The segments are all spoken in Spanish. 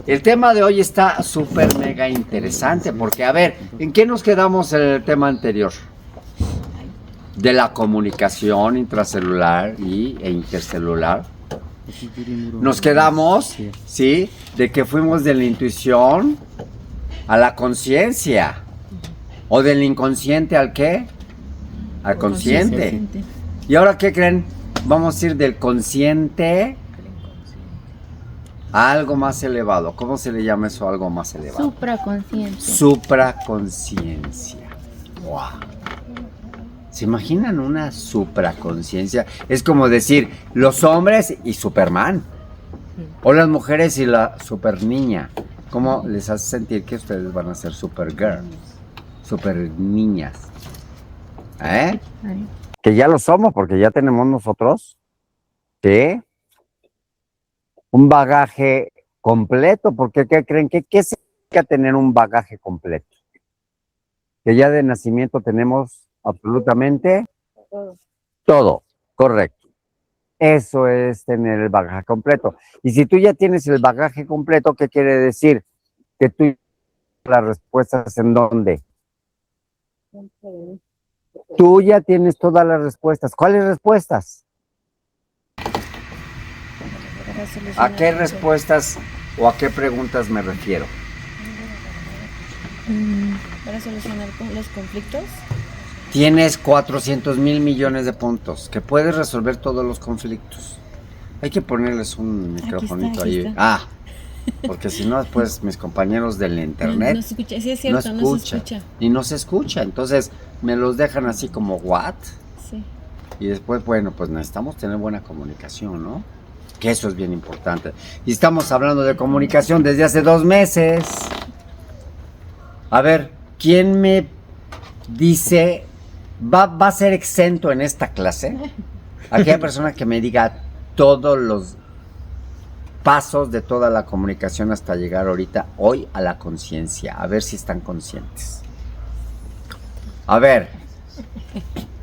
El tema de hoy está súper mega interesante porque, a ver, ¿en qué nos quedamos en el tema anterior? De la comunicación intracelular e intercelular. Nos quedamos, ¿sí? De que fuimos de la intuición a la conciencia. ¿O del inconsciente al qué? Al consciente. ¿Y ahora qué creen? Vamos a ir del consciente a algo más elevado. ¿Cómo se le llama eso a algo más elevado? Supraconsciencia. Supraconsciencia. Wow. ¿Se imaginan una supraconsciencia? Es como decir los hombres y Superman. O las mujeres y la super niña. ¿Cómo les hace sentir que ustedes van a ser Supergirl? Super niñas. ¿Eh? Que ya lo somos porque ya tenemos nosotros, ¿sí? Un bagaje completo, porque ¿qué creen? ¿Qué significa tener un bagaje completo? Que ya de nacimiento tenemos absolutamente todo, correcto. Eso es tener el bagaje completo. Y si tú ya tienes el bagaje completo, ¿qué quiere decir? Que tú las respuestas en dónde. Tú ya tienes todas las respuestas. ¿Cuáles respuestas? ¿A qué respuestas o a qué preguntas me refiero? Para solucionar los conflictos. Tienes 400,000 millones de puntos, que puedes resolver todos los conflictos. Hay que ponerles un microfonito aquí ahí. está. Ah, porque si no, después mis compañeros del internet No se escucha, sí es cierto, no se escucha. Y no se escucha, entonces me los dejan así como what? Sí. Y después, bueno, pues necesitamos tener buena comunicación, ¿no? Que eso es bien importante. Y estamos hablando de comunicación desde hace 2 meses. A ver, ¿quién me dice, va a ser exento en esta clase? Aquella persona que me diga todos los pasos de toda la comunicación hasta llegar ahorita, hoy, a la conciencia. A ver si están conscientes. A ver,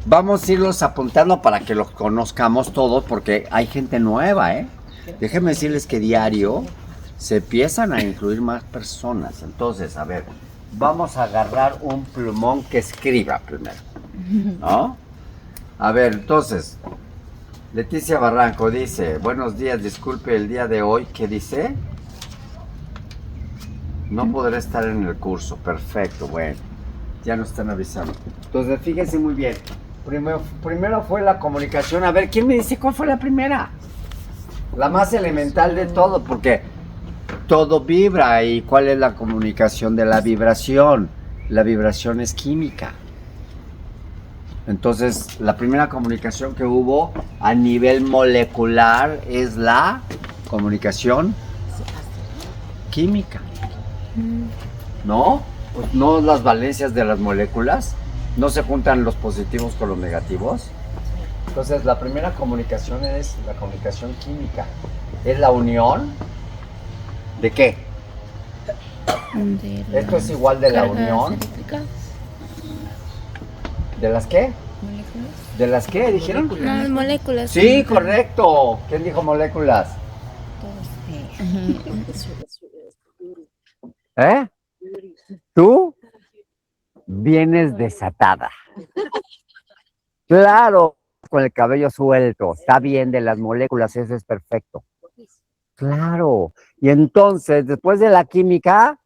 vamos a irlos apuntando para que los conozcamos todos, porque hay gente nueva, ¿eh? Déjenme decirles que diario se empiezan a incluir más personas. Entonces, a ver, vamos a agarrar un plumón que escriba primero, ¿no? A ver, entonces, Leticia Barranco dice, buenos días, disculpe el día de hoy, ¿qué dice? No podré estar en el curso, perfecto, bueno, ya nos están avisando. Entonces, fíjense muy bien, primero fue la comunicación. A ver, ¿quién me dice cuál fue la primera? La más elemental de todo, porque todo vibra. ¿Y cuál es la comunicación de la vibración? La vibración es química. Entonces, la primera comunicación que hubo a nivel molecular es la comunicación química. ¿No? Pues no las valencias de las moléculas, no se juntan los positivos con los negativos. Entonces, la primera comunicación es la comunicación química. Es la unión ¿de qué? Esto es igual de la unión. ¿De las qué? Moléculas. ¿De las qué dijeron? Las moléculas. Sí, correcto. ¿Quién dijo moléculas? ¿Eh? ¿Tú? Vienes desatada. Claro, con el cabello suelto. Está bien, de las moléculas, eso es perfecto. Claro. Y entonces, después de la química,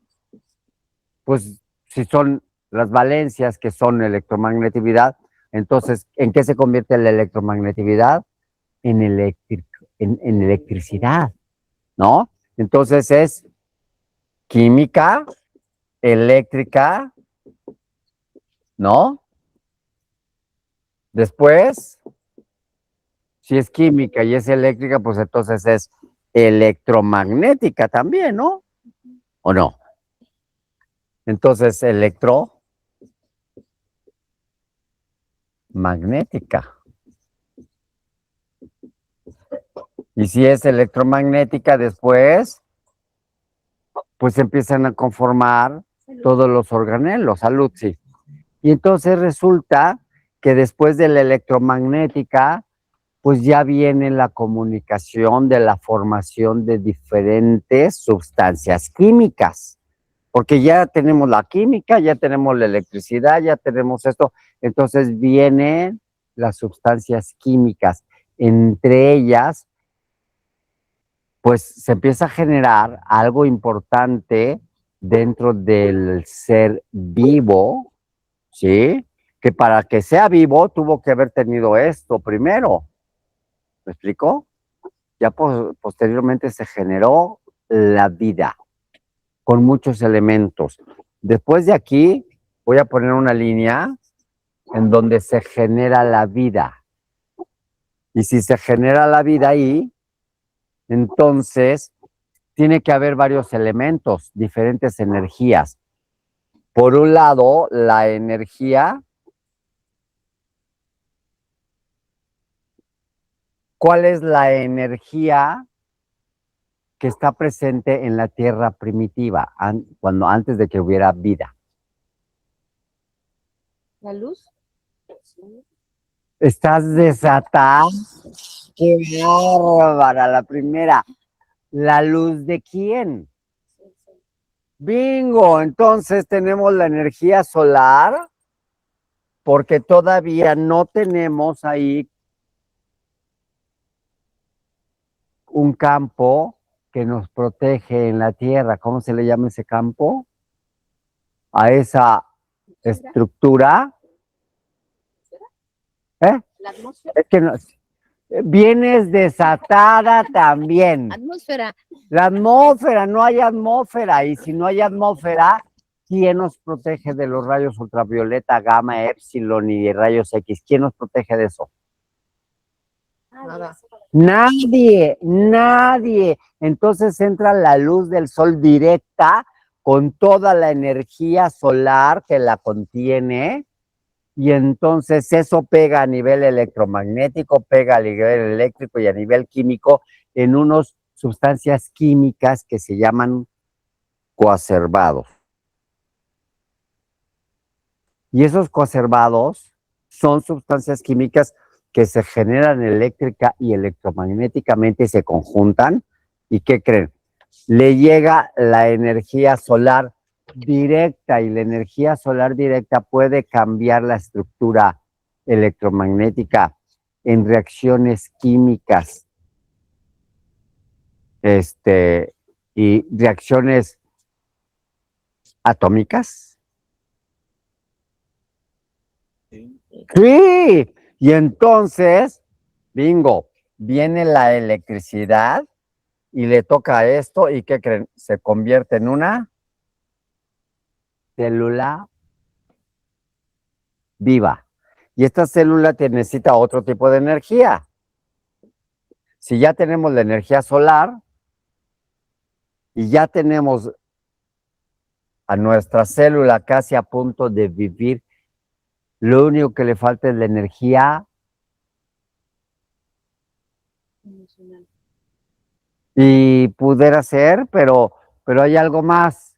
pues si son las valencias que son electromagnetividad, entonces, ¿en qué se convierte la electromagnetividad? En electricidad, ¿no? Entonces es química, eléctrica, ¿no? Después, si es química y es eléctrica, pues entonces es electromagnética también, ¿no? ¿O no? Entonces, electromagnética. Y si es electromagnética, después, pues empiezan a conformar todos los organelos. Salud, sí. Y entonces resulta que después de la electromagnética pues ya viene la comunicación de la formación de diferentes sustancias químicas, porque ya tenemos la química, ya tenemos la electricidad, ya tenemos esto, entonces vienen las sustancias químicas, entre ellas, pues se empieza a generar algo importante dentro del ser vivo, ¿sí? Que para que sea vivo tuvo que haber tenido esto primero. ¿Me explico? Ya posteriormente se generó la vida con muchos elementos. Después de aquí voy a poner una línea en donde se genera la vida. Y si se genera la vida ahí, entonces tiene que haber varios elementos, diferentes energías. Por un lado, la energía. ¿Cuál es la energía que está presente en la Tierra primitiva, antes de que hubiera vida? ¿La luz? Estás desatada. ¡Qué bárbara! La primera. ¿La luz de quién? Bingo. Entonces tenemos la energía solar, porque todavía no tenemos ahí un campo que nos protege en la Tierra. ¿Cómo se le llama ese campo? A esa estructura. ¿Eh? La atmósfera. Es que no, vienes desatada también. Atmósfera. La atmósfera, no hay atmósfera. Y si no hay atmósfera, ¿quién nos protege de los rayos ultravioleta, gamma, epsilon y rayos X? ¿Quién nos protege de eso? Nada. Nadie, nadie. Entonces entra la luz del sol directa con toda la energía solar que la contiene. Y entonces eso pega a nivel electromagnético, pega a nivel eléctrico y a nivel químico en unas sustancias químicas que se llaman coacervados. Y esos coacervados son sustancias químicas que se generan eléctrica y electromagnéticamente y se conjuntan. ¿Y qué creen? Le llega la energía solar directa y la energía solar directa puede cambiar la estructura electromagnética en reacciones químicas y reacciones atómicas. Sí, y entonces, bingo, viene la electricidad y le toca esto y ¿qué creen? Se convierte en una célula viva. Y esta célula necesita otro tipo de energía. Si ya tenemos la energía solar y ya tenemos a nuestra célula casi a punto de vivir, lo único que le falta es la energía Emocional. y pudiera ser, pero hay algo más.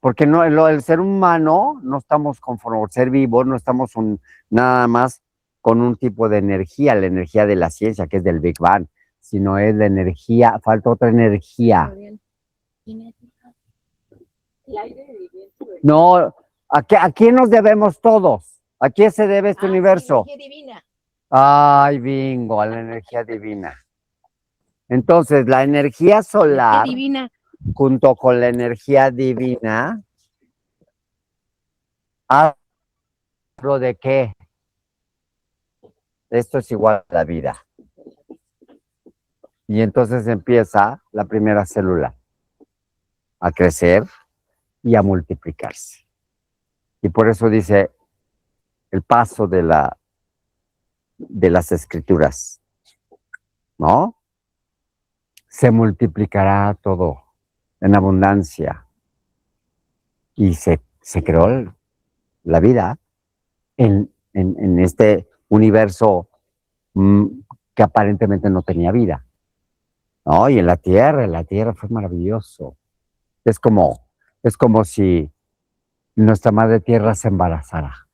Porque no, el ser humano no estamos conforme, el ser vivo, no estamos nada más con un tipo de energía, la energía de la ciencia, que es del Big Bang, sino es la energía, falta otra energía. No, ¿a quién nos debemos todos? ¿A quién se debe este universo? Energía divina. Ay, bingo, a la energía divina. Entonces, la energía solar, Energía divina. junto con la energía divina, ¿hablo de qué? Esto es igual a la vida. Y entonces empieza la primera célula a crecer y a multiplicarse. Y por eso dice el paso de las escrituras, ¿no? Se multiplicará todo en abundancia. Y se creó la vida en este universo que aparentemente no tenía vida, ¿no? Y en la tierra fue maravilloso. Es como si nuestra madre tierra se embarazara.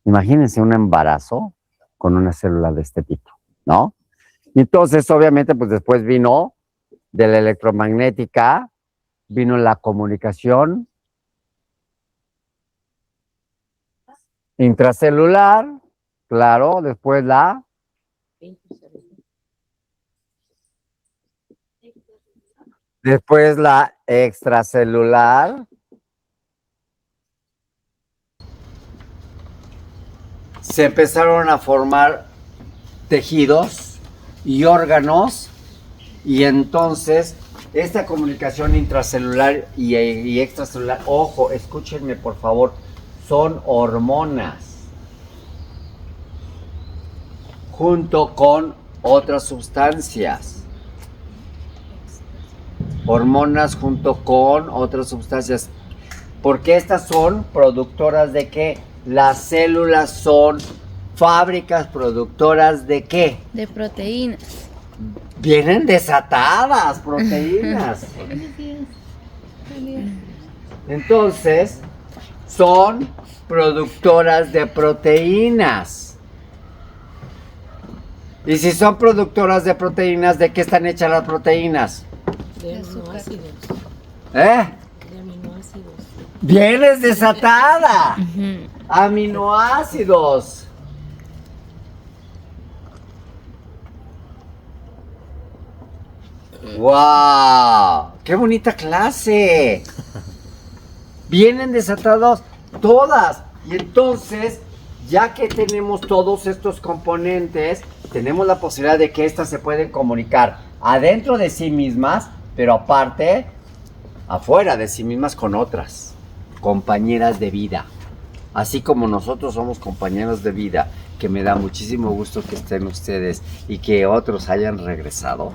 Imagínense un embarazo, con una célula de este tipo, ¿no? Y entonces, obviamente, pues después vino de la electromagnética, vino la comunicación intracelular, claro, después la extracelular, se empezaron a formar tejidos y órganos, y entonces esta comunicación intracelular y extracelular, ojo, escúchenme por favor, son hormonas junto con otras sustancias. Hormonas junto con otras sustancias. Porque estas son productoras de ¿qué? Las células son fábricas productoras de ¿qué? De proteínas. Vienen desatadas proteínas. Entonces, son productoras de proteínas. Y si son productoras de proteínas, ¿de qué están hechas las proteínas? De aminoácidos. ¿Eh? De aminoácidos. Vienes desatada. Aminoácidos. ¡Wow! ¡Qué bonita clase! Vienen desatados todas. Y entonces, ya que tenemos todos estos componentes, tenemos la posibilidad de que estas se pueden comunicar adentro de sí mismas, pero aparte, afuera de sí mismas con otras compañeras de vida. Así como nosotros somos compañeros de vida, que me da muchísimo gusto que estén ustedes y que otros hayan regresado.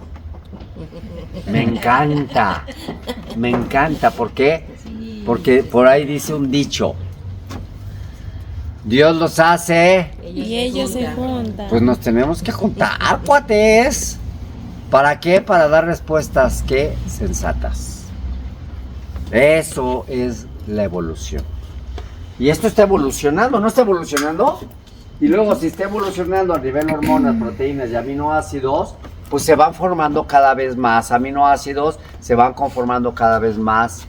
Me encanta, ¿por qué? Porque por ahí dice un dicho, Dios los hace, Y ellos se juntan. pues nos tenemos que juntar, cuates. ¿Para qué? Para dar respuestas, ¿qué? Sensatas. Eso es la evolución. Y esto está evolucionando, ¿no está evolucionando? Y luego si está evolucionando a nivel hormonas, proteínas y aminoácidos, pues se van formando cada vez más aminoácidos, se van conformando cada vez más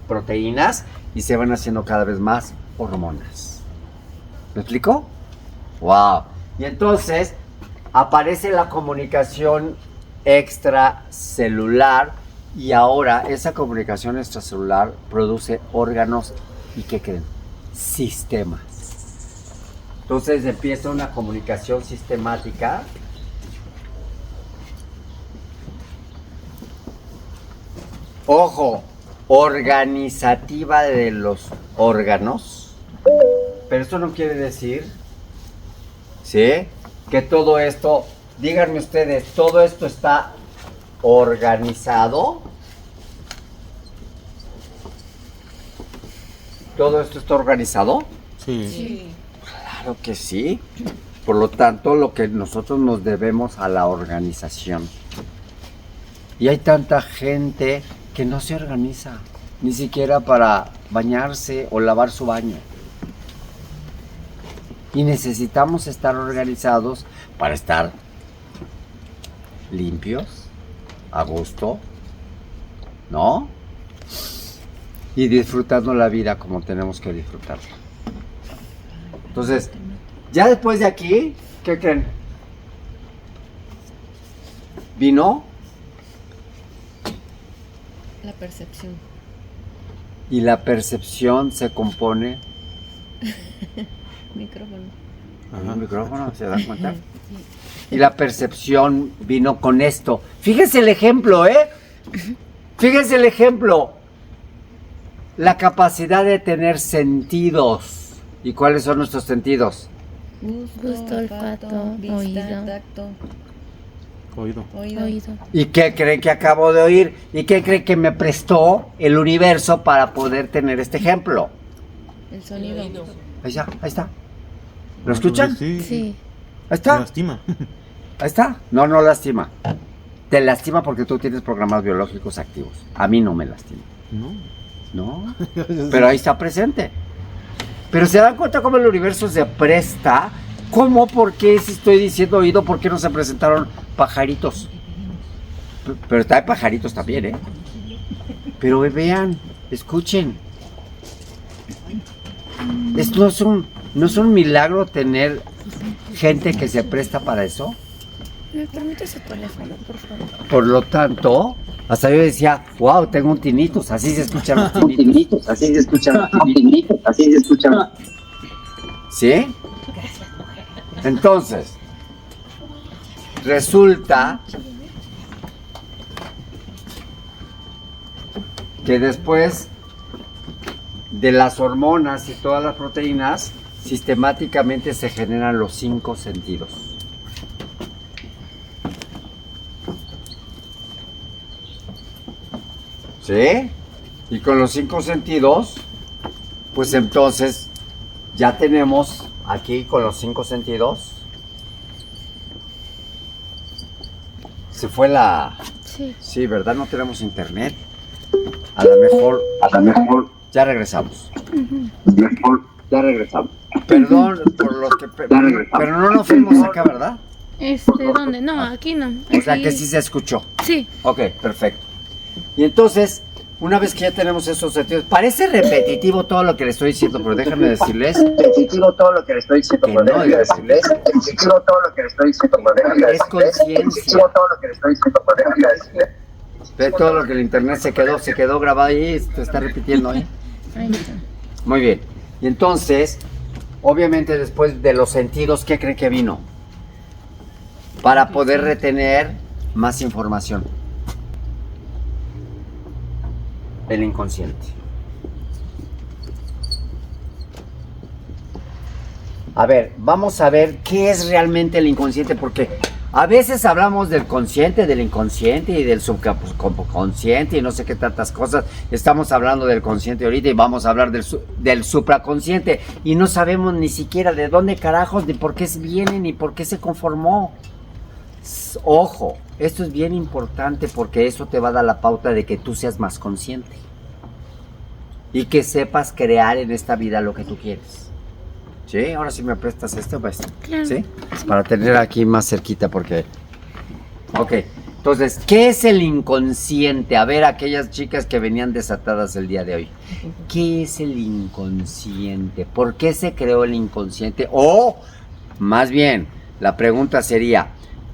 proteínas y se van haciendo cada vez más hormonas. ¿Me explico? ¡Wow! Y entonces aparece la comunicación extracelular y ahora esa comunicación extracelular produce órganos y ¿qué creen? Sistemas. Entonces empieza una comunicación sistemática. Ojo, organizativa de los órganos, pero esto no quiere decir, ¿sí? Que todo esto, díganme ustedes, todo esto está organizado. ¿Todo esto está organizado? Sí. Claro que sí. Por lo tanto, lo que nosotros nos debemos a la organización. Y hay tanta gente que no se organiza, ni siquiera para bañarse o lavar su baño. Y necesitamos estar organizados para estar limpios, a gusto, ¿no? Y disfrutando la vida como tenemos que disfrutarla. Entonces, ya después de aquí, ¿qué creen? Vino La percepción. y la percepción se compone. Micrófono. ¿Un micrófono? ¿Se dan cuenta? Y la percepción vino con esto. Fíjense el ejemplo, ¿eh? Fíjense el ejemplo. La capacidad de tener sentidos. ¿Y cuáles son nuestros sentidos? Gusto, olfato, vista, oído. tacto, Oído. Oído. ¿Y qué creen que acabo de oír? ¿Y qué creen que me prestó el universo para poder tener este ejemplo? El sonido. Ahí está, ahí está. ¿Lo escuchan? Sí. Sí. Ahí Me está, lastima. ahí está. No, no lastima. Te lastima porque tú tienes programas biológicos activos. A mí no me lastima. No. ¿No? Pero ahí está presente. Pero se dan cuenta cómo el universo se presta ¿Cómo? ¿Por qué? Si estoy diciendo oído, ¿por qué no se presentaron pajaritos? Pero hay pajaritos también, ¿eh? Pero vean, escuchen. Esto no es un milagro tener gente que se presta para eso. ¿Me permite su teléfono, por favor? Por lo tanto, hasta yo decía, wow, tengo un tinnitus, así se escuchan los tinnitus, así se escuchan los tinnitus, así se escuchan. ¿Sí? Entonces, resulta que después de las hormonas y todas las proteínas, sistemáticamente se generan los 5 sentidos. ¿Sí? Y con los 5 sentidos, pues entonces ya tenemos aquí con los 5 sentidos. Se fue la... Sí. Sí, ¿verdad? No tenemos internet. A lo mejor ya regresamos. Ya regresamos. Perdón por los que... Pero no nos fuimos acá, ¿verdad? ¿Dónde? No, aquí no. O sea Aquí- que sí se escuchó. Sí. Ok, perfecto. Y entonces, una vez que ya tenemos esos sentidos, parece repetitivo todo lo que le estoy diciendo, pero déjame decirles... Repetitivo todo lo que le estoy diciendo, Que pero no, déjame iba a decirles. Repetitivo todo lo que le estoy diciendo, pero déjame Es decirles. conciencia. Repetitivo todo lo que le estoy diciendo, pero déjame decirles. Ve todo lo que el internet se quedó grabado ahí, se está repitiendo ahí. Ahí está. Muy bien. Y entonces, obviamente después de los sentidos, ¿qué creen que vino? Para poder retener más información. El inconsciente. A ver, vamos a ver qué es realmente el inconsciente, porque a veces hablamos del consciente, del inconsciente y del subconsciente y no sé qué tantas cosas. Estamos hablando del consciente ahorita y vamos a hablar del supraconsciente y no sabemos ni siquiera de dónde carajos, ni por qué viene, ni por qué se conformó. Ojo, esto es bien importante porque eso te va a dar la pauta de que tú seas más consciente y que sepas crear en esta vida lo que tú quieres. ¿Sí? Ahora sí me prestas esto, pues. Claro. ¿Sí? Para tener aquí más cerquita porque... Ok, entonces, ¿qué es el inconsciente? A ver, aquellas chicas que venían desatadas el día de hoy. ¿Qué es el inconsciente? ¿Por qué se creó el inconsciente? O, más bien, la pregunta sería,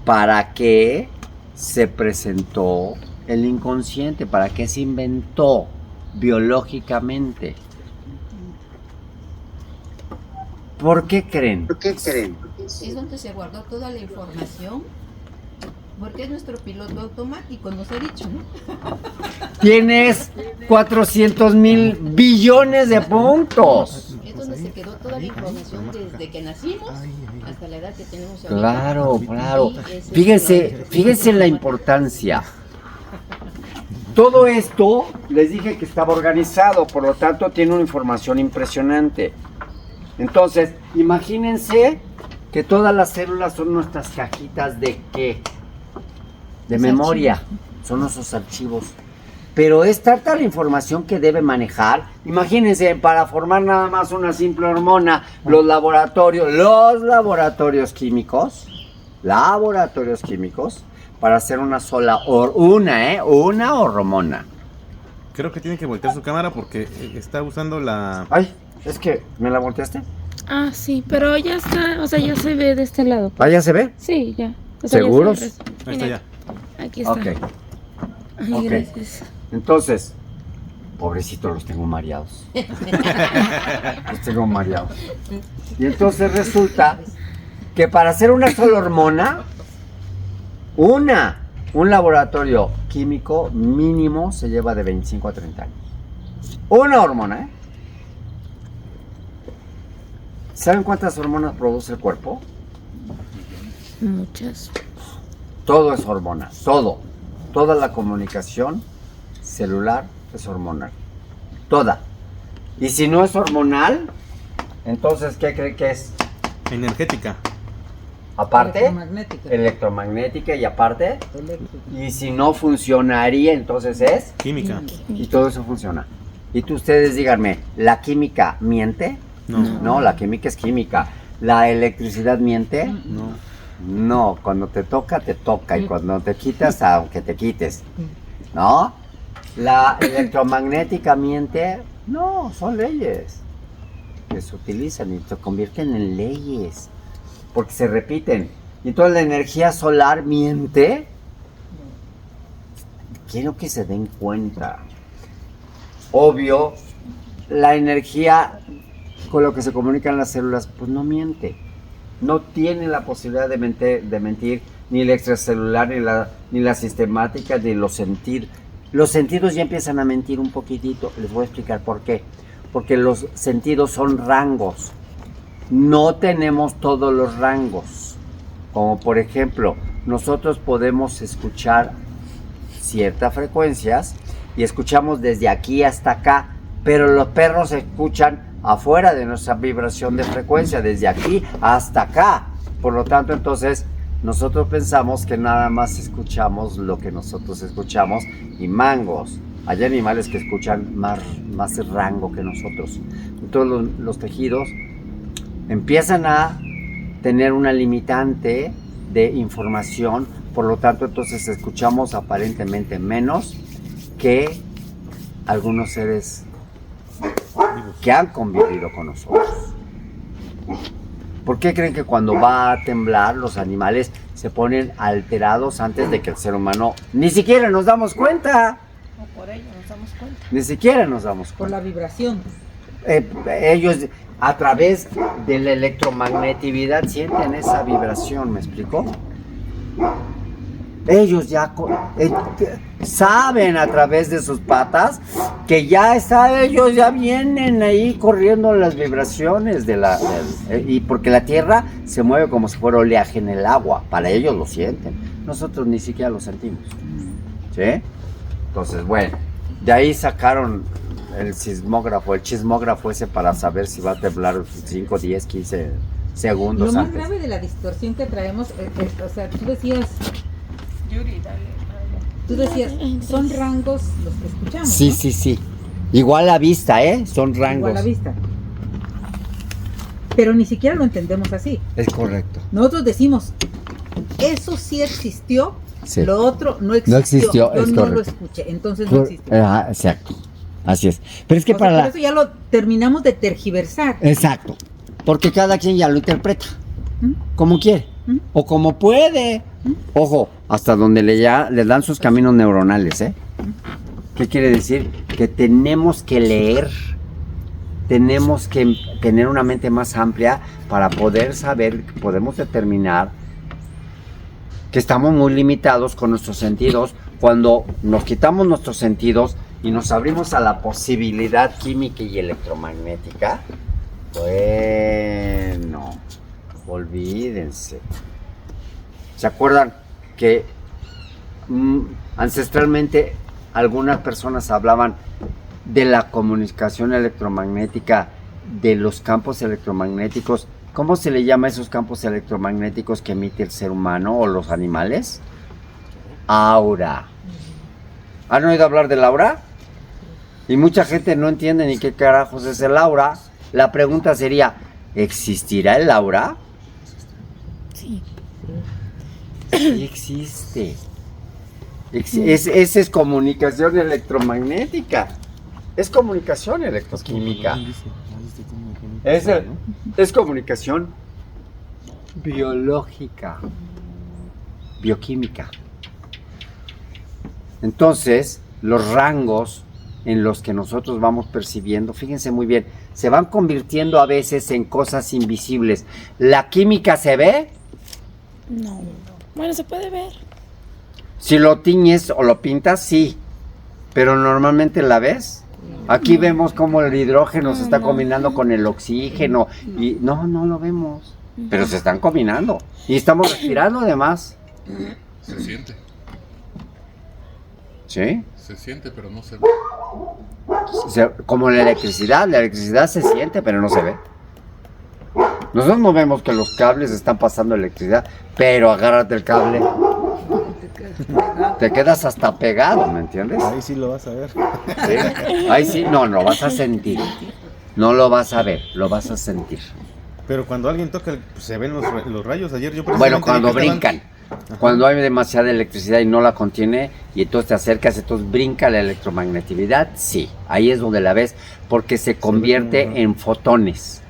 ¿para qué se presentó el inconsciente? ¿Para qué se inventó biológicamente? ¿Por qué creen? ¿Por qué creen? Es donde se guardó toda la información, porque es nuestro piloto automático, nos ha dicho, ¿no? Tienes 400,000 billones de puntos. Es donde se quedó toda la información desde que nacimos hasta la edad que tenemos ahorita. Claro, claro. Y ese Fíjense en la importancia. Todo esto, les dije que estaba organizado, por lo tanto tiene una información impresionante. Entonces, imagínense que todas las células son nuestras cajitas de ¿qué? De memoria. Son nuestros archivos. Pero es tanta la información que debe manejar. Imagínense, para formar nada más una simple hormona, los laboratorios químicos, para hacer una sola, una hormona. Creo que tiene que voltear su cámara porque está usando la... Ay, es que, ¿me la volteaste? Ah, sí, pero ya está, o sea, ya se ve de este lado. ¿Ah, ya se ve? Sí, ya. O sea, ya ¿Seguros? se ve. Ahí está Mira, ya. aquí está. Ok. Ay, Ok. gracias. Entonces, pobrecitos, los tengo mareados. Los tengo mareados. Y entonces resulta que para hacer una sola hormona, un laboratorio químico mínimo se lleva de 25 a 30 años. Una hormona, ¿eh? ¿Saben cuántas hormonas produce el cuerpo? Muchas. Todo es hormona, todo. Toda la comunicación celular es hormonal. Toda. Y si no es hormonal, entonces, ¿qué cree que es? Energética. Aparte, electromagnética y aparte, y si no funcionaría, entonces es, Química. y todo eso funciona. Y ustedes díganme, ¿la química miente? No. No, la química es química. ¿La electricidad miente? No. No, cuando te toca, y cuando te quitas, aunque te quites, ¿no? ¿La electromagnética miente? No, son leyes que se utilizan y se convierten en leyes, porque se repiten. Y entonces la energía solar miente. Quiero que se den cuenta. Obvio, la energía con lo que se comunican las células, pues no miente. No tiene la posibilidad de mentir ni la extracelular, ni la sistemática, ni los sentidos. Los sentidos ya empiezan a mentir un poquitito. Les voy a explicar por qué. Porque los sentidos son rangos. No tenemos todos los rangos. Como por ejemplo, nosotros podemos escuchar ciertas frecuencias y escuchamos desde aquí hasta acá, pero los perros escuchan afuera de nuestra vibración de frecuencia, desde aquí hasta acá. Por lo tanto, entonces, nosotros pensamos que nada más escuchamos lo que nosotros escuchamos y mangos. Hay animales que escuchan más rango que nosotros. Entonces los tejidos empiezan a tener una limitante de información, por lo tanto entonces escuchamos aparentemente menos que algunos seres que han convivido con nosotros. ¿Por qué creen que cuando va a temblar los animales se ponen alterados antes de que el ser humano ni siquiera nos damos cuenta? O por ello nos damos cuenta. Ni siquiera nos damos Por cuenta. la vibración. Ellos a través de la electromagnetividad sienten esa vibración, ¿me explico? Ellos ya saben a través de sus patas que ya ellos ya vienen ahí corriendo las vibraciones y porque la tierra se mueve como si fuera oleaje en el agua, para ellos lo sienten, nosotros ni siquiera lo sentimos, ¿sí? Entonces, bueno, de ahí sacaron el chismógrafo ese para saber si va a temblar 5, 10, 15 segundos Lo más antes. grave de la distorsión que traemos, o sea, tú decías, son rangos los que escuchamos. Sí, ¿no? sí. Igual a vista, son rangos. Igual a la vista. Pero ni siquiera lo entendemos así. Es correcto. Nosotros decimos, eso sí existió, Sí. lo otro no existió. No existió, Yo es no lo correcto. escuché, entonces no existió. Exacto. Así es. Pero es que O sea, para por eso ya lo terminamos de tergiversar. Exacto. Porque cada quien ya lo interpreta. ¿Mm? Como quiere. ¿Mm? O como puede. Ojo, hasta donde le dan sus caminos neuronales, ¿eh? ¿Qué quiere decir? Que tenemos que leer. Tenemos que tener una mente más amplia para poder saber, podemos determinar que estamos muy limitados con nuestros sentidos. Cuando nos quitamos nuestros sentidos y nos abrimos a la posibilidad química y electromagnética, bueno, olvídense. ¿Se acuerdan que ancestralmente algunas personas hablaban de la comunicación electromagnética, de los campos electromagnéticos? ¿Cómo se le llama a esos campos electromagnéticos que emite el ser humano o los animales? Aura. ¿Han oído hablar del aura? Y mucha gente no entiende ni qué carajos es el aura. La pregunta sería, ¿existirá el aura? Sí. Sí existe. Esa es comunicación electromagnética. Es comunicación electroquímica. Es comunicación biológica, bioquímica. Entonces, los rangos en los que nosotros vamos percibiendo, fíjense muy bien, se van convirtiendo a veces en cosas invisibles. ¿La química se ve? No. Bueno, se puede ver. Si lo tiñes o lo pintas, sí. Pero normalmente la ves. Aquí vemos cómo el hidrógeno se está combinando con el oxígeno y no lo vemos. Pero se están combinando y estamos respirando además. Se siente. ¿Sí? Se siente, pero no se ve. Como la electricidad se siente, pero no se ve. Nosotros no vemos que los cables están pasando electricidad, pero agárrate el cable. Te quedas hasta pegado, ¿me entiendes? Ahí sí lo vas a ver. ¿Sí? Ahí sí, no lo vas a sentir. No lo vas a ver, lo vas a sentir. Pero cuando alguien toca, pues, se ven los rayos. Ayer yo Bueno, precisamente cuando vi que estaban- brincan. Cuando hay demasiada electricidad y no la contiene y entonces te acercas, entonces brinca la electromagnetividad, sí, ahí es donde la ves porque se convierte en fotones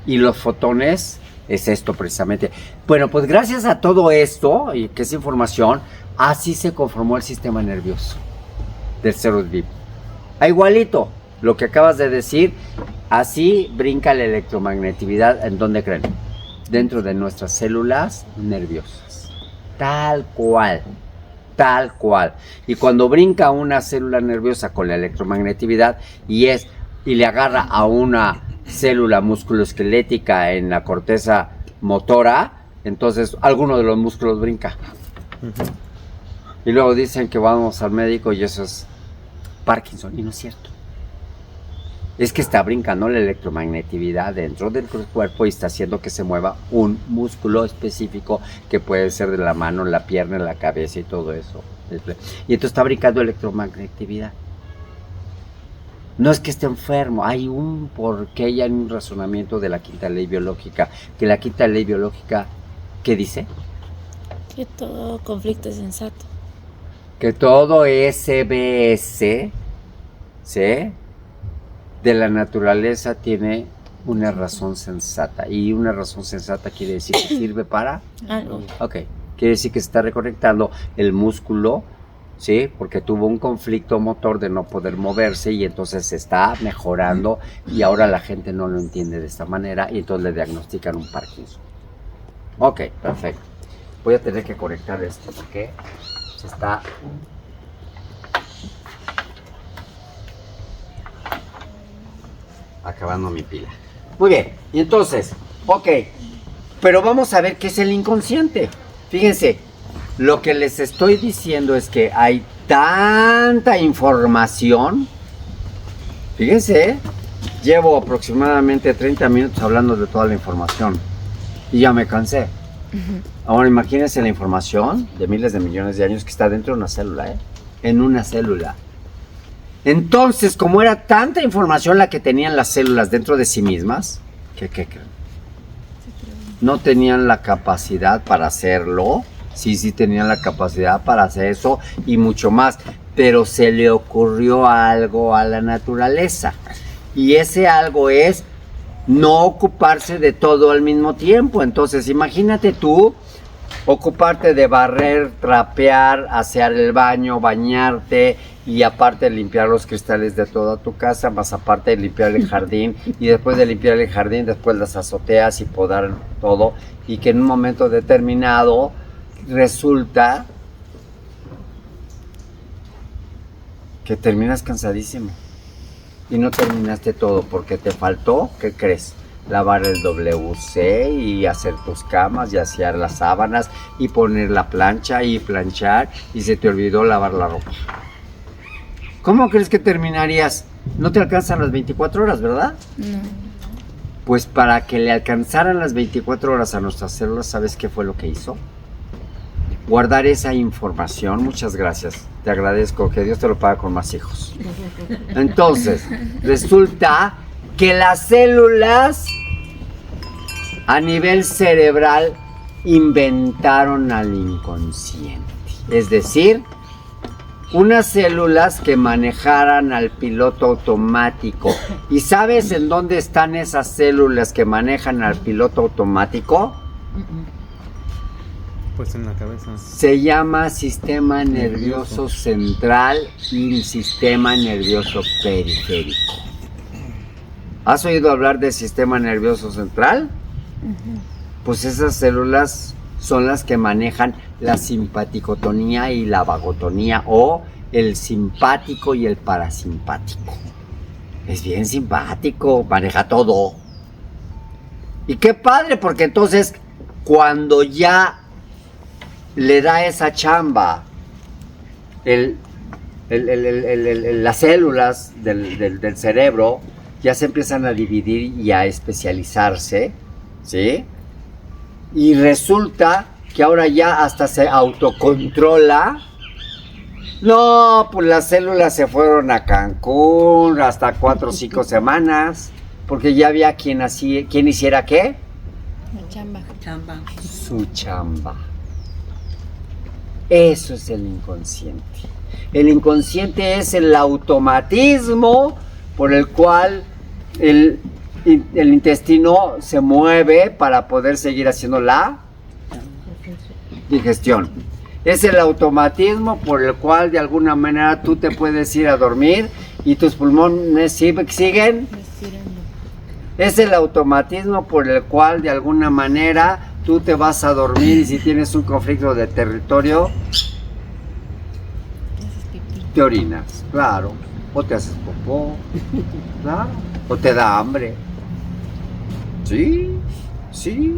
y los fotones es esto precisamente. Bueno, pues gracias a todo esto y que es información, así se conformó el sistema nervioso del ser vivo. Igualito, lo que acabas de decir, así brinca la electromagnetividad, ¿en dónde creen? Dentro de nuestras células nerviosas. Tal cual, tal cual. Y cuando brinca una célula nerviosa con la electromagnetividad y le agarra a una célula musculoesquelética en la corteza motora, entonces alguno de los músculos brinca. Y luego dicen que vamos al médico y eso es Parkinson, y no es cierto. Es que está brincando la electromagnetividad dentro del cuerpo y está haciendo que se mueva un músculo específico que puede ser de la mano, la pierna, la cabeza y todo eso. Y entonces está brincando electromagnetividad. No es que esté enfermo, hay un porqué y hay un razonamiento de la quinta ley biológica. Que la quinta ley biológica, ¿qué dice? Que todo conflicto es sensato. Que todo SBS, ¿sí?, de la naturaleza tiene una razón sensata. Y una razón sensata quiere decir que sirve para Algo. Ok, quiere decir que se está reconectando el músculo, ¿sí? Porque tuvo un conflicto motor de no poder moverse y entonces se está mejorando y ahora la gente no lo entiende de esta manera y entonces le diagnostican un Parkinson. Ok, perfecto. Voy a tener que conectar esto porque se está... acabando mi pila. Muy bien, y entonces, ok, pero vamos a ver qué es el inconsciente. Fíjense, lo que les estoy diciendo es que hay tanta información. Fíjense, llevo aproximadamente 30 minutos hablando de toda la información y ya me cansé. Ahora imagínense la información de miles de millones de años que está dentro de una célula, en una célula. Entonces, como era tanta información la que tenían las células dentro de sí mismas, ¿qué creen? No tenían la capacidad para hacerlo. Sí tenían la capacidad para hacer eso y mucho más. Pero se le ocurrió algo a la naturaleza. Y ese algo es no ocuparse de todo al mismo tiempo. Entonces, imagínate tú ocuparte de barrer, trapear, asear el baño, bañarte y aparte limpiar los cristales de toda tu casa, más aparte de limpiar el jardín y después de limpiar el jardín, después las azoteas y podar todo y que en un momento determinado resulta que terminas cansadísimo y no terminaste todo porque te faltó, ¿qué crees? Lavar el WC y hacer tus camas y asear las sábanas y poner la plancha y planchar y se te olvidó lavar la ropa. ¿Cómo crees que terminarías? No te alcanzan las 24 horas, ¿verdad? No. Pues para que le alcanzaran las 24 horas a nuestras células, ¿sabes qué fue lo que hizo? Guardar esa información. Muchas gracias. Te agradezco, que Dios te lo pague con más hijos. Entonces, resulta que las células a nivel cerebral inventaron al inconsciente. Es decir, unas células que manejaran al piloto automático. ¿Y sabes en dónde están esas células que manejan al piloto automático? Pues en la cabeza. Se llama sistema nervioso central y sistema nervioso periférico. ¿Has oído hablar del sistema nervioso central? Pues esas células son las que manejan la simpaticotonía y la vagotonía, o el simpático y el parasimpático. Es bien simpático, maneja todo. Y qué padre, porque entonces cuando ya le da esa chamba las células del cerebro, ya se empiezan a dividir y a especializarse, ¿sí? Y resulta que ahora ya hasta se autocontrola. No, pues las células se fueron a Cancún hasta 4 o 5 semanas, porque ya había quien hiciera ¿qué? La chamba. Chamba. su chamba. Eso es el inconsciente. El inconsciente es el automatismo por el cual el intestino se mueve para poder seguir haciendo la digestión. Es el automatismo por el cual de alguna manera tú te puedes ir a dormir y tus pulmones siguen. Es el automatismo por el cual de alguna manera tú te vas a dormir y si tienes un conflicto de territorio, te orinas, claro, o te haces popó, claro, o te da hambre. Sí, sí.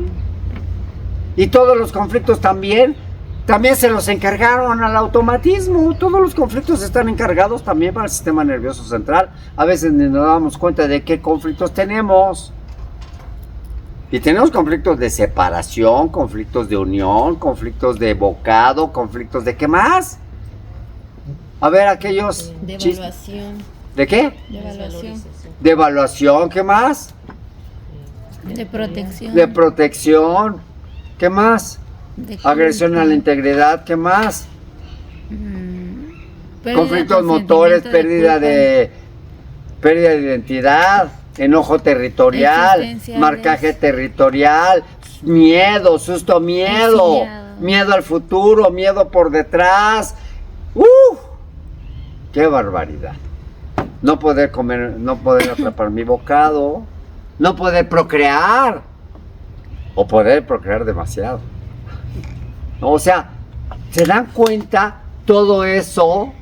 Y todos los conflictos también se los encargaron al automatismo. Todos los conflictos están encargados también para el sistema nervioso central. A veces ni nos damos cuenta de qué conflictos tenemos. Y tenemos conflictos de separación, conflictos de unión, conflictos de bocado, conflictos de ¿qué más? A ver, aquellos... De evaluación. ¿De qué? De evaluación. De evaluación, ¿qué más? De protección. De protección, ¿qué más? De Agresión a la integridad, ¿qué más? Pérdida Conflictos de motores, consentimiento pérdida de identidad, enojo territorial, Existenciales. marcaje territorial, miedo, susto, miedo, Exiliado. miedo al futuro, miedo por detrás. ¡Qué barbaridad! No poder comer, no poder atrapar mi bocado, no poder procrear, o poder procrear demasiado. O sea, ¿se dan cuenta todo eso?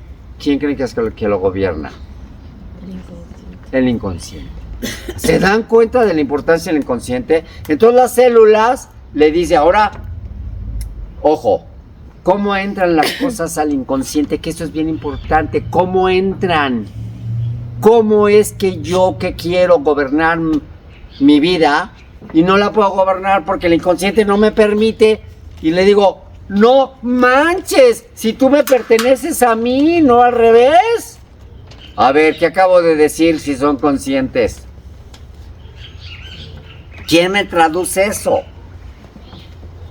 ¿Quién cree que es que lo gobierna? El inconsciente. ¿Se dan cuenta de la importancia del inconsciente? Entonces las células le dice ahora, ojo, ¿cómo entran las cosas al inconsciente? Que eso es bien importante. ¿Cómo entran? ¿Cómo es que yo que quiero gobernar mi vida y no la puedo gobernar porque el inconsciente no me permite? Y le digo, no manches, si tú me perteneces a mí, no al revés. A ver, ¿qué acabo de decir si son conscientes? ¿Quién me traduce eso?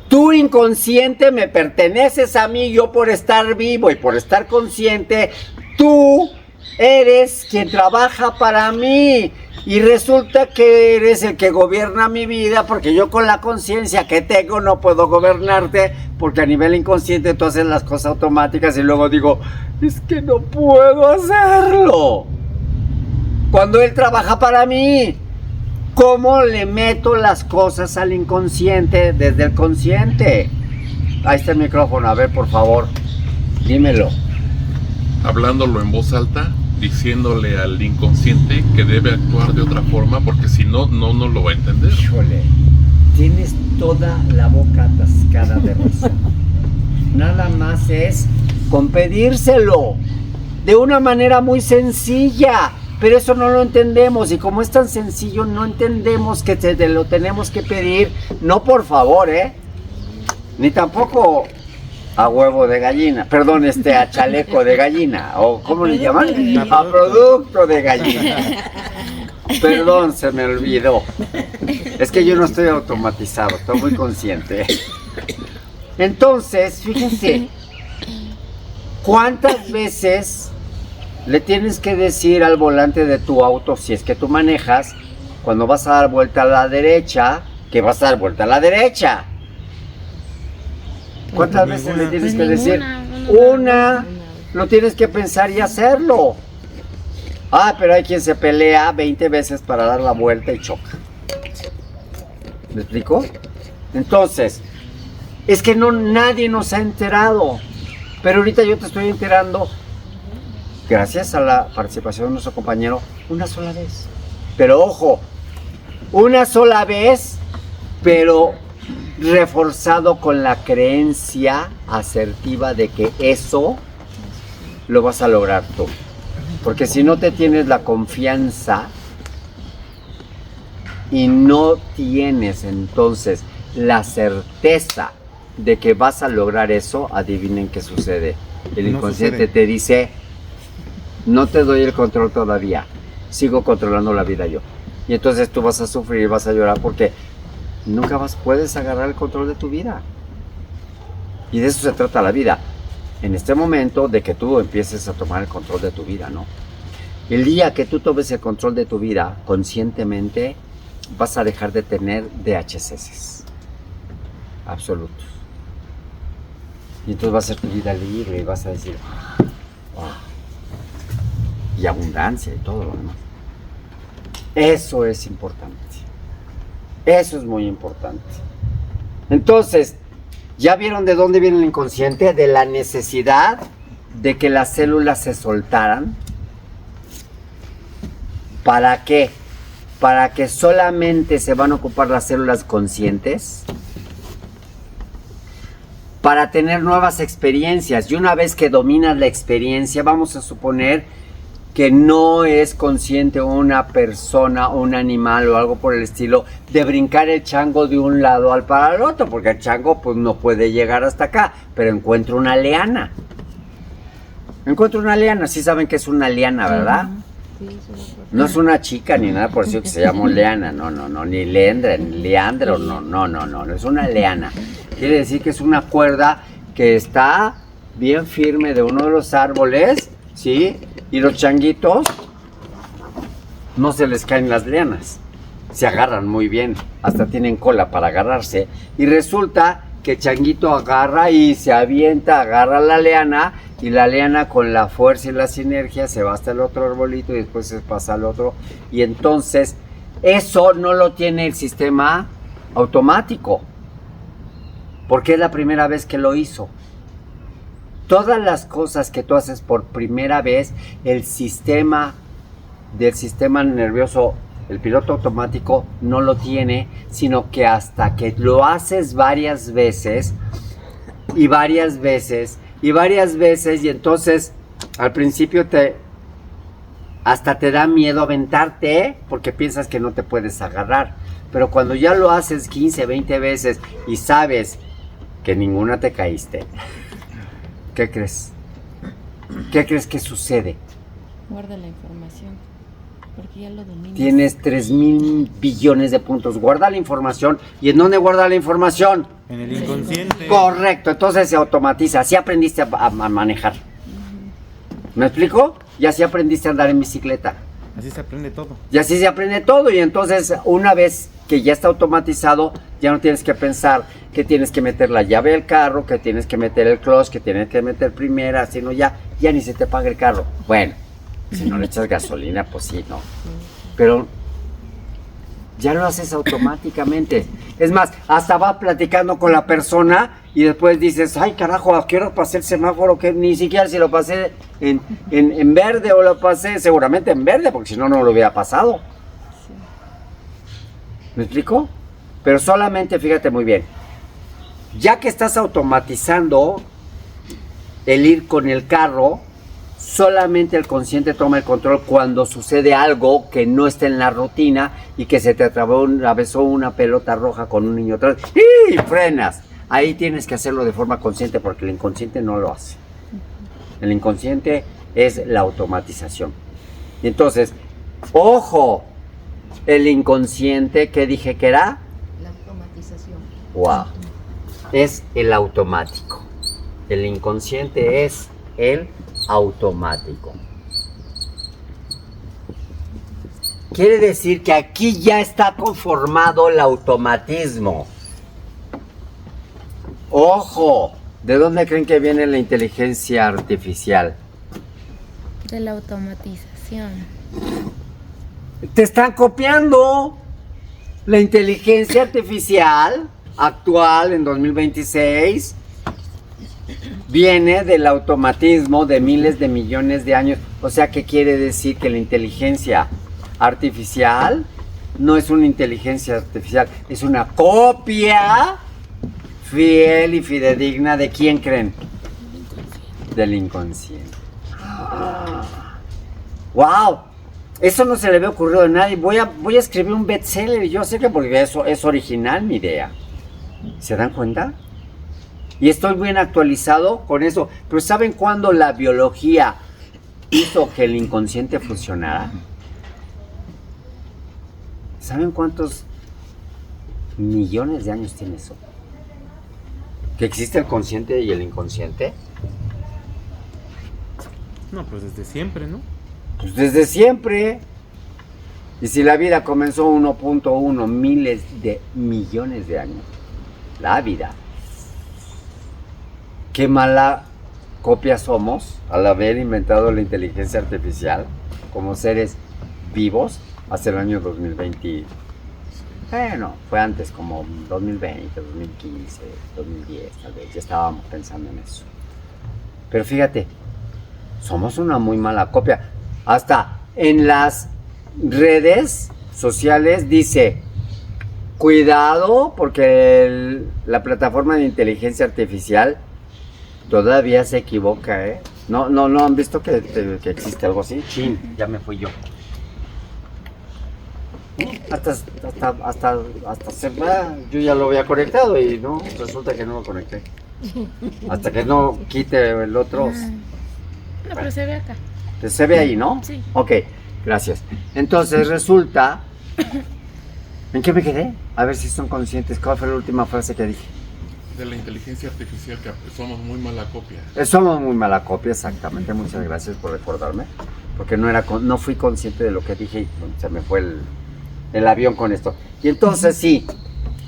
Tú inconsciente me perteneces a mí, yo por estar vivo y por estar consciente, tú eres quien trabaja para mí. Y resulta que eres el que gobierna mi vida porque yo con la conciencia que tengo no puedo gobernarte porque a nivel inconsciente tú haces las cosas automáticas y luego digo, es que no puedo hacerlo. Cuando él trabaja para mí, ¿cómo le meto las cosas al inconsciente desde el consciente? Ahí está el micrófono, a ver por favor, dímelo. Hablándolo en voz alta, diciéndole al inconsciente que debe actuar de otra forma, porque si no, no lo va a entender. Híjole, tienes toda la boca atascada de razón. Nada más es con pedírselo de una manera muy sencilla, pero eso no lo entendemos y como es tan sencillo no entendemos que te lo tenemos que pedir, no por favor, ni tampoco a huevo de gallina, perdón, a chaleco de gallina, o ¿cómo le llaman? A producto de gallina. Perdón, se me olvidó. Es que yo no estoy automatizado, estoy muy consciente. Entonces, fíjense, ¿cuántas veces le tienes que decir al volante de tu auto, si es que tú manejas, cuando vas a dar vuelta a la derecha, que vas a dar vuelta a la derecha? ¿Cuántas veces le tienes que decir? Una. Lo tienes que pensar y hacerlo. Ah, pero hay quien se pelea 20 veces para dar la vuelta y choca. ¿Me explico? Entonces, es que nadie nos ha enterado. Pero ahorita yo te estoy enterando, gracias a la participación de nuestro compañero, una sola vez. Pero ojo, una sola vez, pero reforzado con la creencia asertiva de que eso lo vas a lograr tú. Porque si no te tienes la confianza y no tienes entonces la certeza de que vas a lograr eso, adivinen qué sucede. El inconsciente te dice, no te doy el control todavía, sigo controlando la vida yo. Y entonces tú vas a sufrir, vas a llorar porque nunca más puedes agarrar el control de tu vida. Y de eso se trata la vida. En este momento de que tú empieces a tomar el control de tu vida, ¿no? El día que tú tomes el control de tu vida conscientemente, vas a dejar de tener DHCs absolutos. Y entonces va a ser tu vida libre y vas a decir, wow. Y abundancia y todo lo demás. Eso es importante. Eso es muy importante. Entonces, ¿ya vieron de dónde viene el inconsciente? De la necesidad de que las células se soltaran. ¿Para qué? Para que solamente se van a ocupar las células conscientes. Para tener nuevas experiencias. Y una vez que dominas la experiencia, vamos a suponer que no es consciente una persona o un animal o algo por el estilo de brincar el chango de un lado al para el otro, porque el chango pues no puede llegar hasta acá, pero encuentra una liana. Encuentra una liana, sí saben que es una liana, ¿verdad? No es una chica ni nada por eso que se llama liana, no, ni leandra, ni leandro, no, es una liana. Quiere decir que es una cuerda que está bien firme de uno de los árboles, ¿sí? Y los changuitos no se les caen las lianas, se agarran muy bien, hasta tienen cola para agarrarse. Y resulta que el changuito agarra y se avienta, agarra la liana, y la liana con la fuerza y la sinergia se va hasta el otro arbolito y después se pasa al otro. Y entonces eso no lo tiene el sistema automático, porque es la primera vez que lo hizo. Todas las cosas que tú haces por primera vez, el sistema nervioso, el piloto automático no lo tiene, sino que hasta que lo haces varias veces, y entonces al principio hasta te da miedo aventarte, porque piensas que no te puedes agarrar. Pero cuando ya lo haces 15, 20 veces y sabes que ninguna te caíste, ¿qué crees? ¿Qué crees que sucede? Guarda la información, porque ya lo dominas. Tienes 3,000 billones de puntos. Guarda la información. ¿Y en dónde guarda la información? En el inconsciente. Correcto, entonces se automatiza. Así aprendiste a manejar. ¿Me explico? Y así aprendiste a andar en bicicleta. Así se aprende todo. Y así se aprende todo. Y entonces, una vez que ya está automatizado, ya no tienes que pensar que tienes que meter la llave del carro, que tienes que meter el clutch, que tienes que meter primera, sino ya ni se te paga el carro. Bueno, si no le echas gasolina, pues sí, ¿no? Pero ya lo haces automáticamente. Es más, hasta vas platicando con la persona y después dices, ay carajo, ¿a qué hora pasé el semáforo? Que ni siquiera si lo pasé en verde o lo pasé seguramente en verde, porque si no, no lo hubiera pasado. ¿Me explico? Pero solamente, fíjate muy bien, ya que estás automatizando el ir con el carro, solamente el consciente toma el control cuando sucede algo que no está en la rutina y que se te atravesó una pelota roja con un niño atrás y frenas. Ahí tienes que hacerlo de forma consciente porque el inconsciente no lo hace. El inconsciente es la automatización. Y entonces, ojo, el inconsciente, ¿qué dije que era? La automatización. Wow. Es el automático. El inconsciente es el automático. Quiere decir que aquí ya está conformado el automatismo. Ojo, ¿de dónde creen que viene la inteligencia artificial? De la automatización. Te están copiando. La inteligencia artificial actual en 2026 viene del automatismo de miles de millones de años. O sea, ¿qué quiere decir? Que la inteligencia artificial no es una inteligencia artificial, es una copia fiel y fidedigna de ¿quién creen? Del inconsciente. ¡Wow! Eso no se le había ocurrido a nadie. Voy a escribir un bestseller. Yo sé que porque eso es original mi idea. ¿Se dan cuenta? Y estoy bien actualizado con eso. Pero ¿saben cuándo la biología hizo que el inconsciente funcionara? ¿Saben cuántos millones de años tiene eso. ¿Que existe el consciente y el inconsciente? No, pues desde siempre, ¿no? Pues desde siempre. Y si la vida comenzó 1.1 miles de millones de años, la vida, qué mala copia somos al haber inventado la inteligencia artificial como seres vivos hace el año 2020. Bueno, fue antes, como 2020, 2015, 2010, tal vez, ya estábamos pensando en eso. Pero fíjate, somos una muy mala copia. Hasta en las redes sociales dice, cuidado porque la plataforma de inteligencia artificial todavía se equivoca, ¿eh? No han visto que existe algo así. Chin, ya me fui yo. Hasta se va, yo ya lo había conectado y no, resulta que no lo conecté. Hasta que no quite el otro. No, pero se ve acá. Se ve ahí, ¿no? Sí. Ok, gracias. Entonces resulta. ¿En qué me quedé? A ver si son conscientes. ¿Cuál fue la última frase que dije? De la inteligencia artificial, que somos muy mala copia. Somos muy mala copia, exactamente. Muchas gracias por recordarme. Porque no fui consciente de lo que dije y se me fue el avión con esto. Y entonces sí,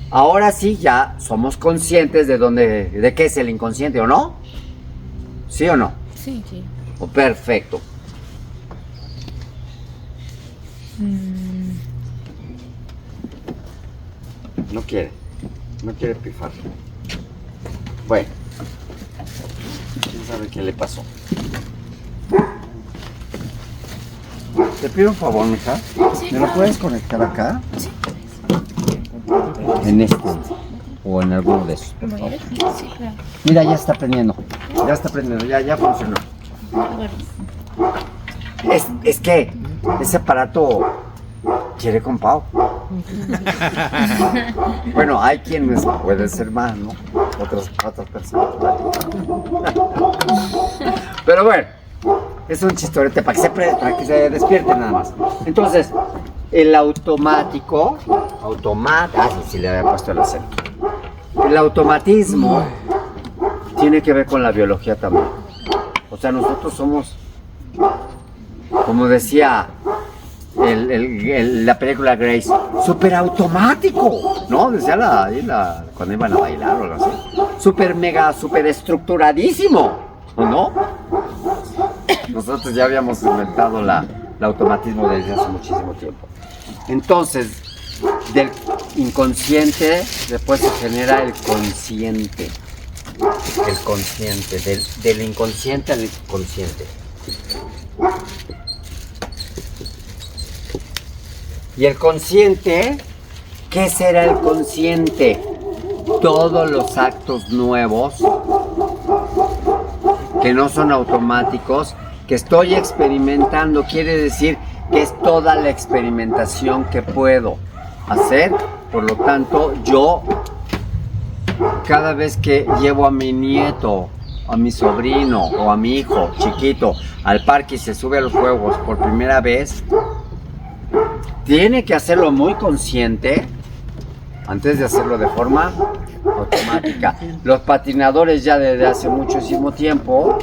ahora sí ya somos conscientes de qué es el inconsciente, ¿o no? ¿Sí o no? Sí. Oh, perfecto. No quiere pifar. Bueno, quién sabe qué le pasó. Te pido un favor, mija. Sí, ¿Me lo puedes conectar acá? Sí. En este o en alguno de esos, por favor. Sí, claro. Mira, ya está prendiendo, ya funcionó. Bueno. Es que ese aparato quiere con Pau. Bueno, hay quienes puede ser más, ¿no? Otras personas. Pero bueno, es un chistorete para que se despierte nada más. Entonces, el automático, sí le había puesto el acento. El automatismo tiene que ver con la biología también. O sea, nosotros somos, como decía la película Grace, súper automático, ¿no? Decía cuando iban a bailar o algo así. Súper mega, súper estructuradísimo, ¿no? Nosotros ya habíamos inventado el automatismo desde hace muchísimo tiempo. Entonces, del inconsciente después se genera el consciente. El consciente, del inconsciente al consciente. Y el consciente, ¿qué será el consciente? Todos los actos nuevos que no son automáticos, que estoy experimentando, quiere decir que es toda la experimentación que puedo hacer. Por lo tanto, yo cada vez que llevo a mi nieto, a mi sobrino o a mi hijo chiquito al parque y se sube a los juegos por primera vez, tiene que hacerlo muy consciente antes de hacerlo de forma automática. Los patinadores ya desde hace muchísimo tiempo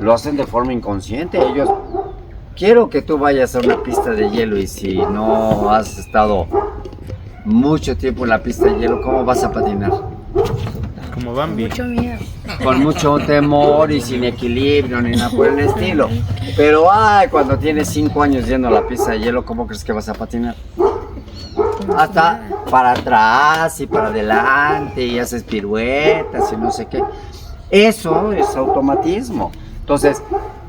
lo hacen de forma inconsciente. Ellos, quiero que tú vayas a una pista de hielo y si no has estado mucho tiempo en la pista de hielo, ¿cómo vas a patinar? Como Bambi. Mucho miedo. Con mucho temor y sin equilibrio ni nada por el estilo. Pero cuando tienes 5 años yendo a la pista de hielo, ¿cómo crees que vas a patinar? Hasta para atrás y para adelante y haces piruetas y no sé qué. Eso es automatismo. Entonces,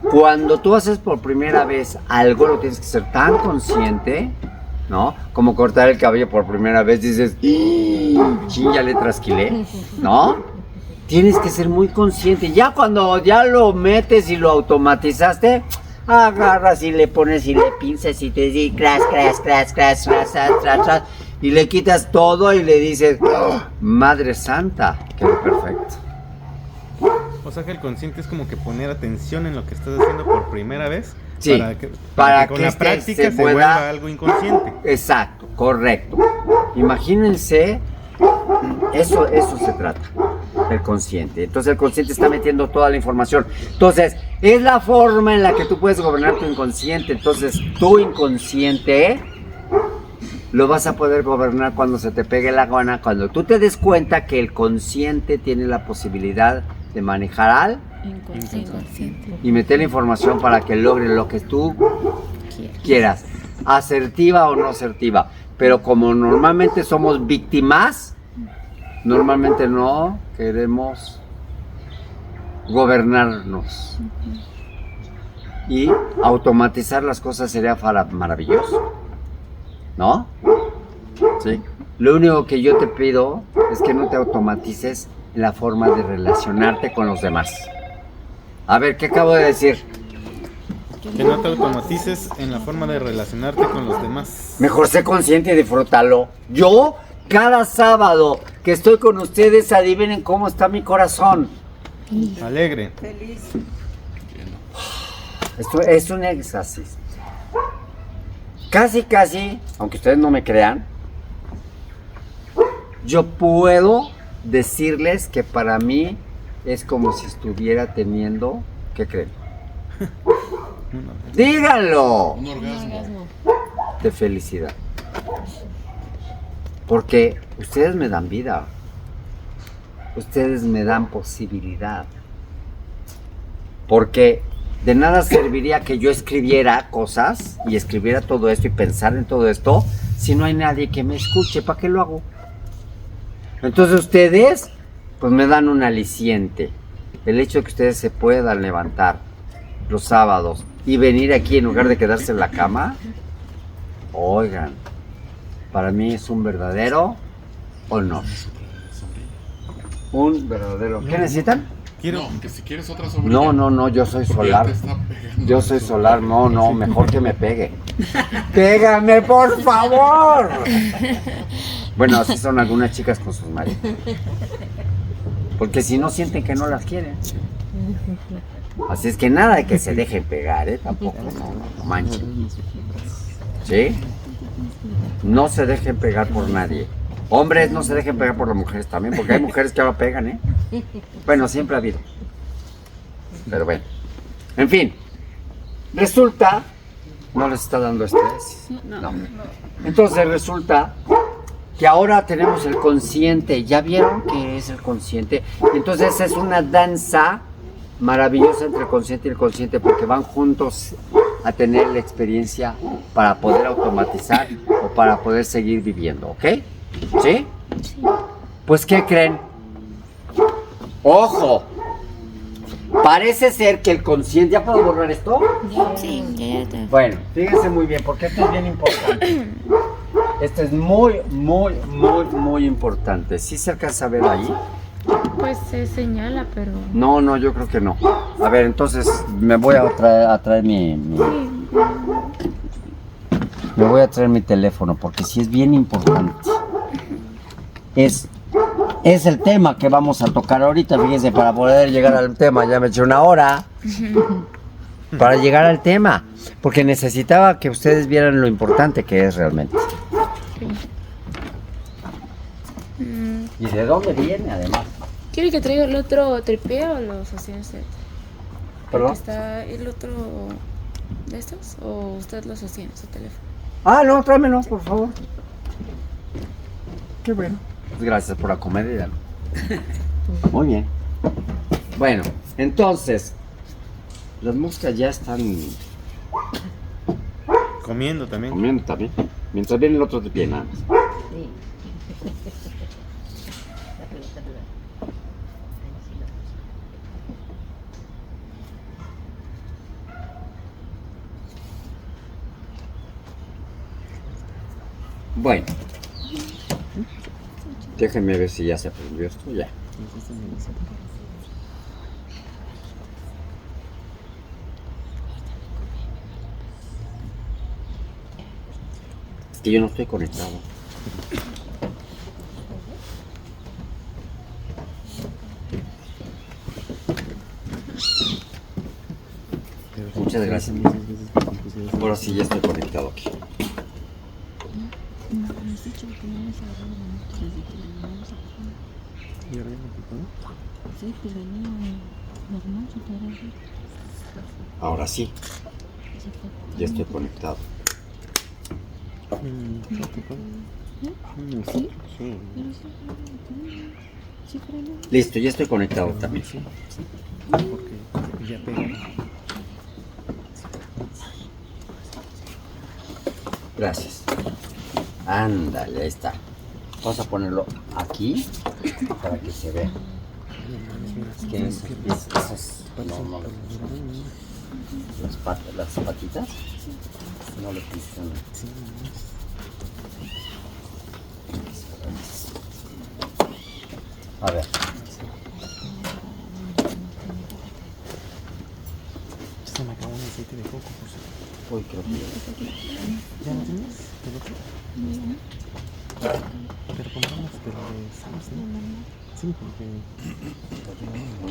cuando tú haces por primera vez algo, lo tienes que ser tan consciente, ¿no? Como cortar el cabello por primera vez, dices, ¡chin, ya le trasquilé! ¿No? Tienes que ser muy consciente. Ya cuando ya lo metes y lo automatizaste, agarras y le pones y le pinzas y te dices, crash, y le quitas todo y le dices, ¡oh, Madre Santa! Quedó perfecto. O sea que el consciente es como que poner atención en lo que estás haciendo por primera vez. Sí, para que con la práctica se vuelva algo inconsciente. Exacto, correcto. Imagínense Eso se trata, el consciente. Entonces el consciente está metiendo toda la información. Entonces, es la forma en la que tú puedes gobernar tu inconsciente. Entonces, tu inconsciente lo vas a poder gobernar cuando se te pegue la gana, cuando tú te des cuenta que el consciente tiene la posibilidad de manejar al Inconsciente. y meter la información para que logre lo que tú quieras, asertiva o no asertiva. Pero como normalmente somos víctimas, normalmente no queremos gobernarnos. Y automatizar las cosas sería maravilloso, ¿no? Sí. Lo único que yo te pido es que no te automatices en la forma de relacionarte con los demás. A ver, ¿qué acabo de decir? Que no te automatices en la forma de relacionarte con los demás. Mejor sé consciente y disfrútalo. Yo, cada sábado que estoy con ustedes, adivinen cómo está mi corazón. Alegre. Feliz. Esto es un éxtasis. Casi, aunque ustedes no me crean, yo puedo decirles que para mí es como si estuviera teniendo, ¿qué creen? Díganlo. Un orgasmo. De felicidad. Porque ustedes me dan vida. Ustedes me dan posibilidad. Porque de nada serviría que yo escribiera cosas y escribiera todo esto y pensar en todo esto si no hay nadie que me escuche. ¿Para qué lo hago? Entonces ustedes pues me dan un aliciente. El hecho de que ustedes se puedan levantar los sábados y venir aquí en lugar de quedarse en la cama, oigan, para mí es un verdadero honor. Un verdadero. ¿Qué necesitan? Quiero. No, que si quieres otra sombrilla. No, yo soy Porque ya solar. te está pegando. Yo soy solar, no, mejor que me pegue. ¡Pégame, por favor! Bueno, así son algunas chicas con sus maridos. Porque si no sienten que no las quieren. Así es que nada de que se dejen pegar, tampoco, no manchen. ¿Sí? No se dejen pegar por nadie. Hombres, no se dejen pegar por las mujeres también, porque hay mujeres que ahora pegan, Bueno, siempre ha habido. Pero bueno. En fin. Resulta... ¿No les está dando estrés? No. Entonces resulta que ahora tenemos el consciente. ¿Ya vieron qué es el consciente? Entonces es una danza maravillosa entre el consciente y el consciente, porque van juntos a tener la experiencia para poder automatizar o para poder seguir viviendo, ¿ok? ¿Sí? Pues ¿qué creen? ¡Ojo! Parece ser que el consciente... ¿Ya puedo borrar esto? Sí, ya está. Bueno, fíjense muy bien, porque esto es bien importante. Esto es muy importante. ¿Sí se alcanza a ver ahí? Pues se señala, pero... No, yo creo que no. A ver, entonces me voy a traer me voy a traer mi teléfono, porque sí es bien importante. Es el tema que vamos a tocar ahorita, fíjense, para poder llegar al tema. Ya me eché una hora para llegar al tema, porque necesitaba que ustedes vieran lo importante que es realmente. ¿Y de dónde viene, además? ¿Quiere que traiga el otro tripié o lo sostiene usted? ¿Perdón? ¿Está el otro de estos o usted lo sostiene, su teléfono? Ah, no, tráemelo, por favor. Qué bueno. Pues gracias por la comedia. Muy bien. Bueno, entonces, las moscas ya están Comiendo también. comiendo también. Mientras viene el otro de pie, nada más. Bueno, déjenme ver si ya se aprendió esto. Ya. Es que yo no estoy conectado. Muchas gracias. Ahora sí ya estoy conectado aquí. No, me has dicho que no hemos agarrado la moto desde que la llevamos a Japón. ¿Y ahora ya no? Sí, pues venía normal, se podrá decir. Ahora sí, Se fue. ya estoy conectado. Sí, Sí. pero sí, sí frenó. Listo, ya estoy conectado también. Sí. Porque ya pega. Gracias. Ándale, ahí está. Vamos a ponerlo aquí para que se vea. Que esas, no, las patitas no le pisan. A ver. Se me acabó un aceite de coco, por cierto. Uy, creo que ¿Ya no tienes? ¿Del otro? Pero compramos de lo de Sam's, ¿no? Sí, porque...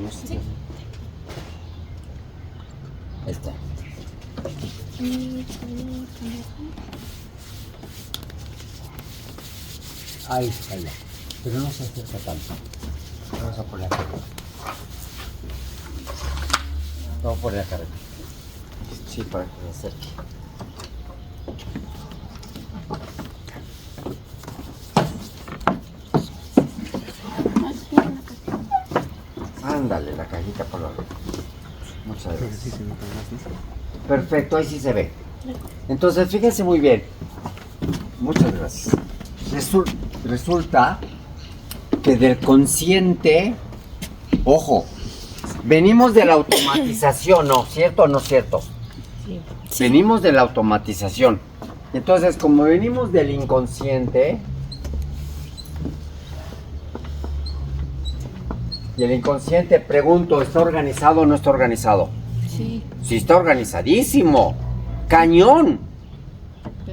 no sé. Ahí está. Ahí está ya. Pero no se acerca tanto. Vamos a poner acá. Vamos a poner acá. Sí, para que se acerque. Ándale, la cajita por la... Muchas Pero sí gracias. se nota más, ¿no? Perfecto, ahí sí se ve. Entonces, fíjense muy bien. Muchas gracias. Resulta que del consciente, ojo, venimos de la automatización, ¿no? ¿Cierto o no cierto? Sí. Venimos de la automatización. Entonces, como venimos del inconsciente, y el inconsciente, pregunto, ¿está organizado o no está organizado? Sí. Sí, está organizadísimo. Cañón.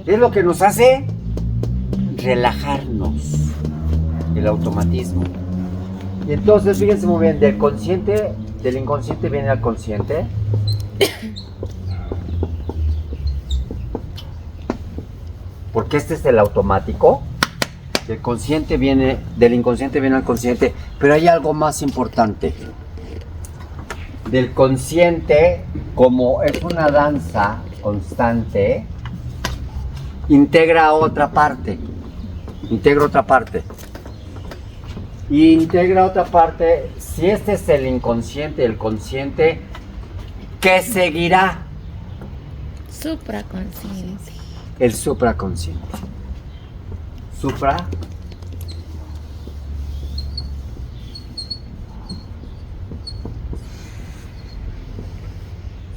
Es lo que nos hace relajarnos. El automatismo. Y entonces, fíjense muy bien, del consciente, del inconsciente viene al consciente. Porque este es el automático. Del consciente viene, del inconsciente viene al consciente. Pero hay algo más importante. Del consciente, como es una danza constante, integra otra parte. Integra otra parte. Y integra otra parte. Si este es el inconsciente, el consciente, ¿qué seguirá? Supraconsciente. El supraconsciente. Supra.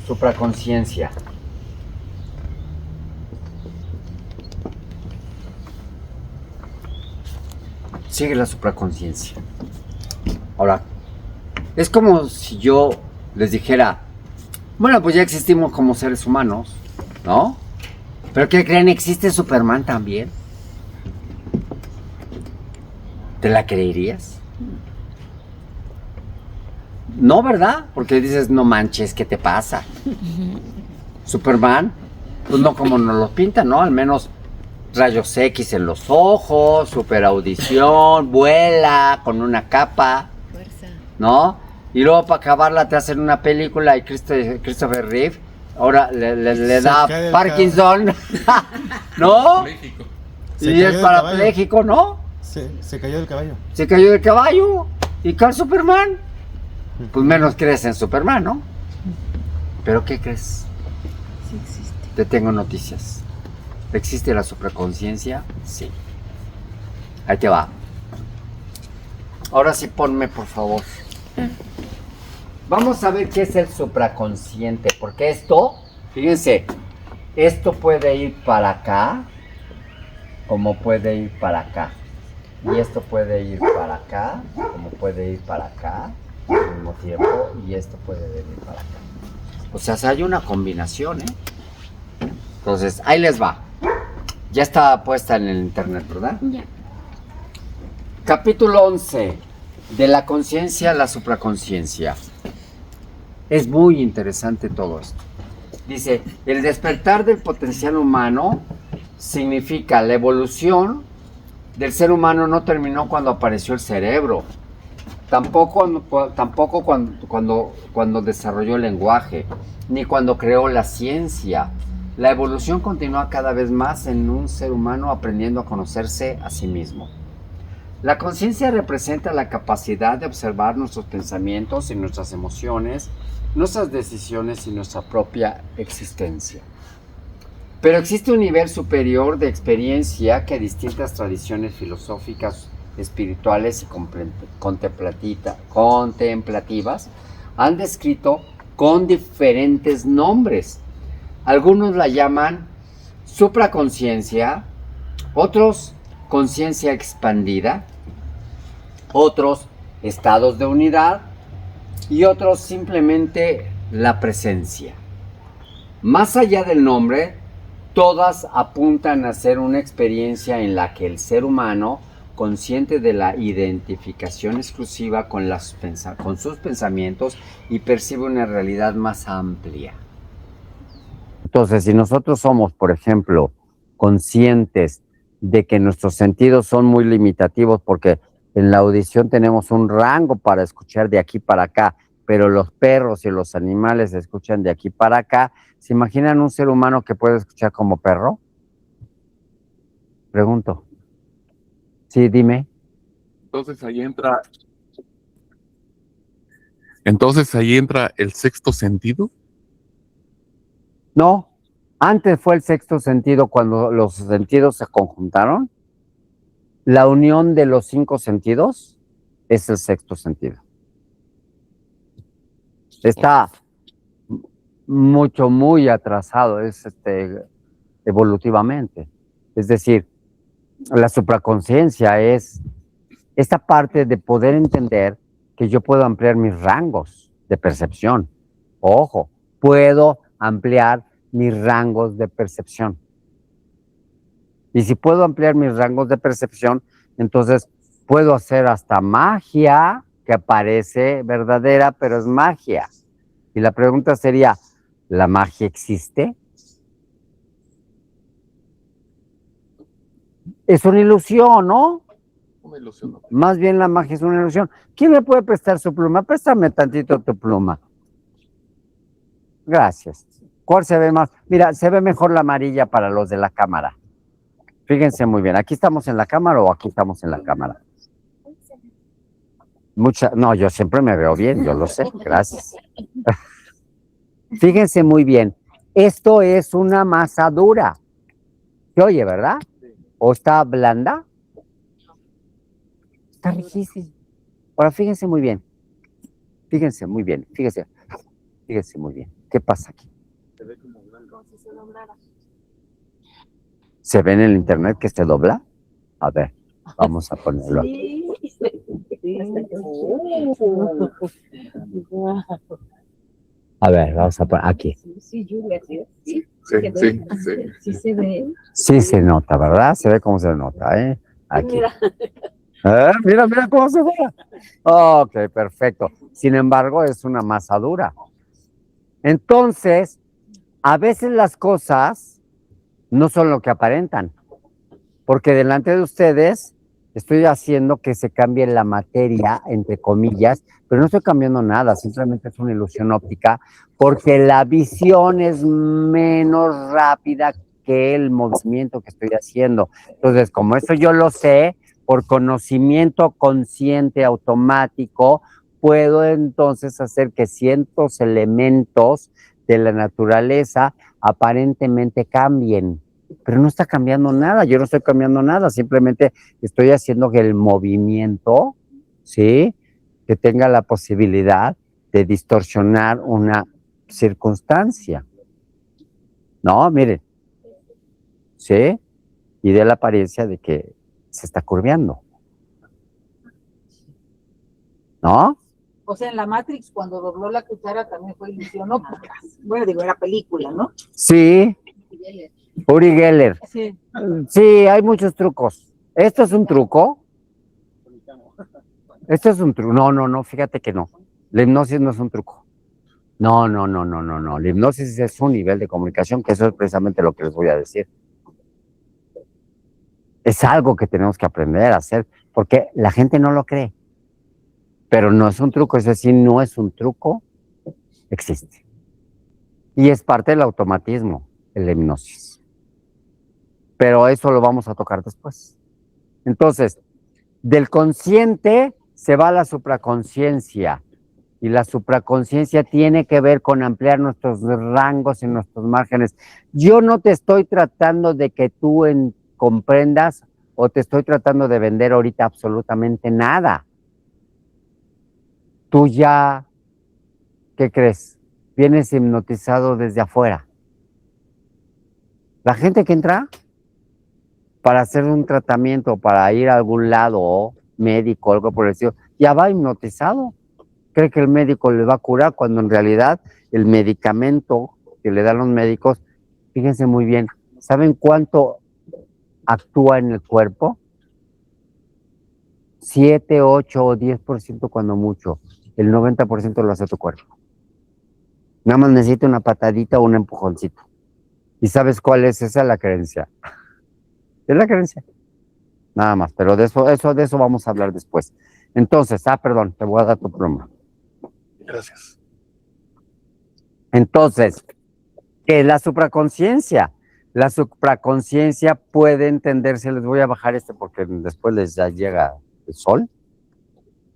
Supraconciencia. Sigue la supraconciencia. Ahora, es como si yo les dijera, bueno, pues ya existimos como seres humanos, ¿no? ¿Pero qué creen? ¿Existe Superman también? ¿Te la creerías? No, ¿verdad? Porque dices, no manches, ¿qué te pasa? Superman, pues no como nos lo pintan, ¿no? Al menos rayos X en los ojos, super audición, vuela con una capa, Fuerza. ¿no? Y luego para acabarla te hacen una película y Christopher Reeve ahora le da cae del Parkinson, ¿no? México. Se Y cayó es del parapléjico, ¿no? Se cayó del caballo. Se cayó del caballo y cae Superman. Pues menos crees en Superman, ¿no? ¿Pero qué crees? Sí existe. Te tengo noticias. ¿Existe la supraconciencia? Sí. Ahí te va. Ahora sí ponme, por favor. Vamos a ver qué es el supraconsciente. Porque esto, fíjense, esto puede ir para acá, como puede ir para acá. Y esto puede ir para acá, como puede ir para acá al mismo tiempo. Y esto puede venir para acá. O sea, hay una combinación, ¿eh? Entonces, ahí les va. Ya está puesta en el internet, ¿verdad? Ya. Capítulo 11. De la conciencia a la supraconciencia. Es muy interesante todo esto. Dice, el despertar del potencial humano significa la evolución del ser humano no terminó cuando apareció el cerebro, tampoco cuando desarrolló el lenguaje, ni cuando creó la ciencia. La evolución continúa cada vez más en un ser humano aprendiendo a conocerse a sí mismo. La conciencia representa la capacidad de observar nuestros pensamientos y nuestras emociones, nuestras decisiones y nuestra propia existencia. Pero existe un nivel superior de experiencia que distintas tradiciones filosóficas, espirituales y contemplativas han descrito con diferentes nombres. Algunos la llaman supraconciencia, otros conciencia expandida, otros estados de unidad y otros simplemente la presencia. Más allá del nombre, todas apuntan a ser una experiencia en la que el ser humano, consciente de la identificación exclusiva con sus pensamientos, y percibe una realidad más amplia. Entonces, si nosotros somos, por ejemplo, conscientes de que nuestros sentidos son muy limitativos porque en la audición tenemos un rango para escuchar de aquí para acá, pero los perros y los animales escuchan de aquí para acá, ¿se imaginan un ser humano que puede escuchar como perro? Pregunto. Sí, dime. Entonces ahí entra el sexto sentido. No, antes fue el sexto sentido cuando los sentidos se conjuntaron. La unión de los 5 sentidos es el sexto sentido. Está muy atrasado, es evolutivamente. Es decir, la supraconciencia es esta parte de poder entender que yo puedo ampliar mis rangos de percepción. Ojo, puedo ampliar mis rangos de percepción. Y si puedo ampliar mis rangos de percepción, entonces puedo hacer hasta magia que parece verdadera, pero es magia. Y la pregunta sería, ¿la magia existe? Es una ilusión, ¿no? Una ilusión. Más bien la magia es una ilusión. ¿Quién me puede prestar su pluma? Préstame tantito tu pluma. Gracias. ¿Cuál se ve más? Mira, se ve mejor la amarilla para los de la cámara. Fíjense muy bien. ¿Aquí estamos en la cámara o aquí estamos en la cámara? No, yo siempre me veo bien, yo lo sé. Gracias. Fíjense muy bien. Esto es una masa dura. ¿Se oye, verdad? ¿O está blanda? Está riquísimo. Ahora fíjense muy bien. Fíjense muy bien. Fíjense muy bien. ¿Qué pasa aquí? Se ve como si se doblara. ¿Se ve en el internet que se dobla? A ver, vamos a ponerlo aquí. A ver, vamos a poner aquí. Sí, Julia, sí. Sí se ve. Sí se nota, ¿verdad? Se ve cómo se nota, ¿eh? Aquí. Mira cómo se ve. Ok, perfecto. Sin embargo, es una masa dura. Entonces, a veces las cosas no son lo que aparentan, porque delante de ustedes estoy haciendo que se cambie la materia, entre comillas, pero no estoy cambiando nada, simplemente es una ilusión óptica, porque la visión es menos rápida que el movimiento que estoy haciendo. Entonces, como eso yo lo sé, por conocimiento consciente automático, puedo entonces hacer que ciertos elementos de la naturaleza aparentemente cambien, pero no está cambiando nada, yo no estoy cambiando nada, simplemente estoy haciendo que el movimiento, ¿sí?, que tenga la posibilidad de distorsionar una circunstancia. No, miren, ¿sí? Y de la apariencia de que se está curveando. ¿No? O sea, en la Matrix, cuando dobló la cuchara, también fue ilusión óptica. Bueno, digo, era película, ¿no? Sí. Uri Geller. Sí. Sí, hay muchos trucos. ¿Esto es un truco? Esto es un truco. No, fíjate que no. La hipnosis no es un truco. No. La hipnosis es un nivel de comunicación, que eso es precisamente lo que les voy a decir. Es algo que tenemos que aprender a hacer, porque la gente no lo cree. Pero no es un truco, es decir, no es un truco, existe. Y es parte del automatismo, la hipnosis. Pero eso lo vamos a tocar después. Entonces, del consciente se va a la supraconsciencia. Y la supraconsciencia tiene que ver con ampliar nuestros rangos y nuestros márgenes. Yo no te estoy tratando de que tú comprendas o te estoy tratando de vender ahorita absolutamente nada. Tú ya, ¿qué crees? Vienes hipnotizado desde afuera. La gente que entra para hacer un tratamiento, para ir a algún lado médico, algo por el estilo, ya va hipnotizado. Cree que el médico le va a curar cuando en realidad el medicamento que le dan los médicos, fíjense muy bien, ¿saben cuánto actúa en el cuerpo? 7, 8 o 10% cuando mucho. El 90% lo hace tu cuerpo. Nada más necesita una patadita o un empujoncito. ¿Y sabes cuál es esa? La creencia. Es la creencia. Nada más, pero de eso vamos a hablar después. Entonces, perdón, te voy a dar tu pluma. Gracias. Entonces, ¿qué es la supraconsciencia? La supraconsciencia puede entenderse, les voy a bajar porque después les ya llega el sol.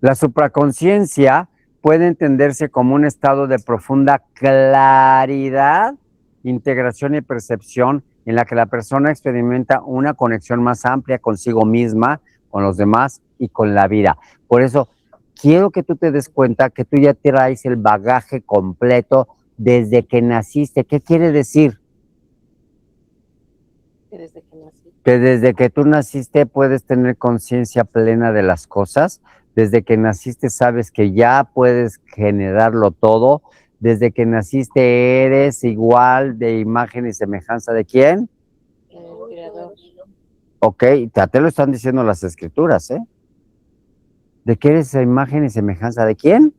La supraconsciencia puede entenderse como un estado de profunda claridad, integración y percepción en la que la persona experimenta una conexión más amplia consigo misma, con los demás y con la vida. Por eso, quiero que tú te des cuenta que tú ya traes el bagaje completo desde que naciste. ¿Qué quiere decir? Que desde que tú naciste puedes tener conciencia plena de las cosas. Desde que naciste sabes que ya puedes generarlo todo. Desde que naciste eres igual de imagen y semejanza de ¿quién? El creador. Ok, ya te lo están diciendo las escrituras, ¿eh? ¿De qué eres imagen y semejanza de quién?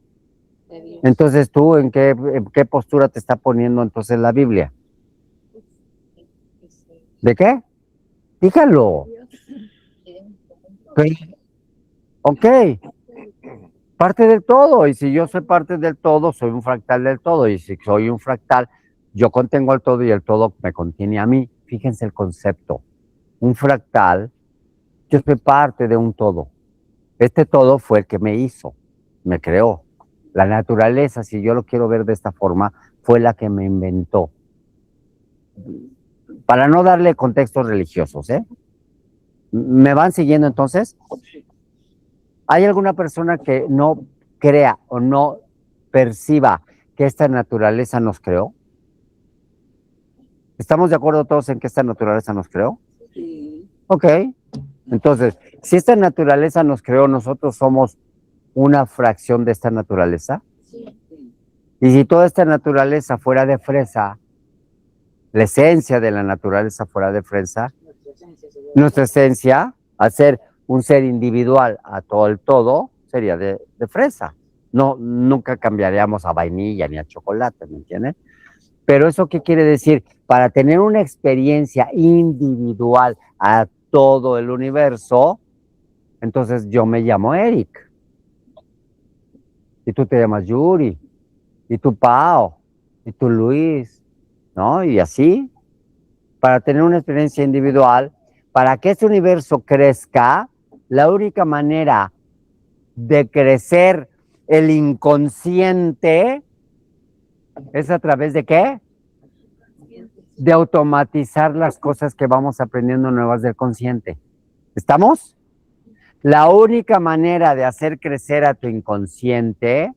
De Dios. Entonces tú, en qué postura te está poniendo entonces la Biblia? ¿De qué? Dígalo. Ok, parte del todo. Y si yo soy parte del todo, soy un fractal del todo. Y si soy un fractal, yo contengo al todo y el todo me contiene a mí. Fíjense el concepto. Un fractal, yo soy parte de un todo. Este todo fue el que me hizo, me creó. La naturaleza, si yo lo quiero ver de esta forma, fue la que me inventó. Para no darle contextos religiosos, ¿eh? ¿Me van siguiendo entonces? ¿Hay alguna persona que no crea o no perciba que esta naturaleza nos creó? ¿Estamos de acuerdo todos en que esta naturaleza nos creó? Sí. Ok. Entonces, si esta naturaleza nos creó, nosotros somos una fracción de esta naturaleza. Sí. Y si toda esta naturaleza fuera de fresa, la esencia de la naturaleza fuera de fresa, nuestra esencia, al ser un ser individual a todo el todo, sería de fresa. No, nunca cambiaríamos a vainilla ni a chocolate, ¿me entienden? Pero ¿eso qué quiere decir? Para tener una experiencia individual a todo el universo, entonces yo me llamo Eric. Y tú te llamas Yuri. Y tú Pao. Y tú Luis. ¿No? Y así. Para tener una experiencia individual, para que este universo crezca, la única manera de crecer el inconsciente es a través de ¿qué? De automatizar las cosas que vamos aprendiendo nuevas del consciente. ¿Estamos? La única manera de hacer crecer a tu inconsciente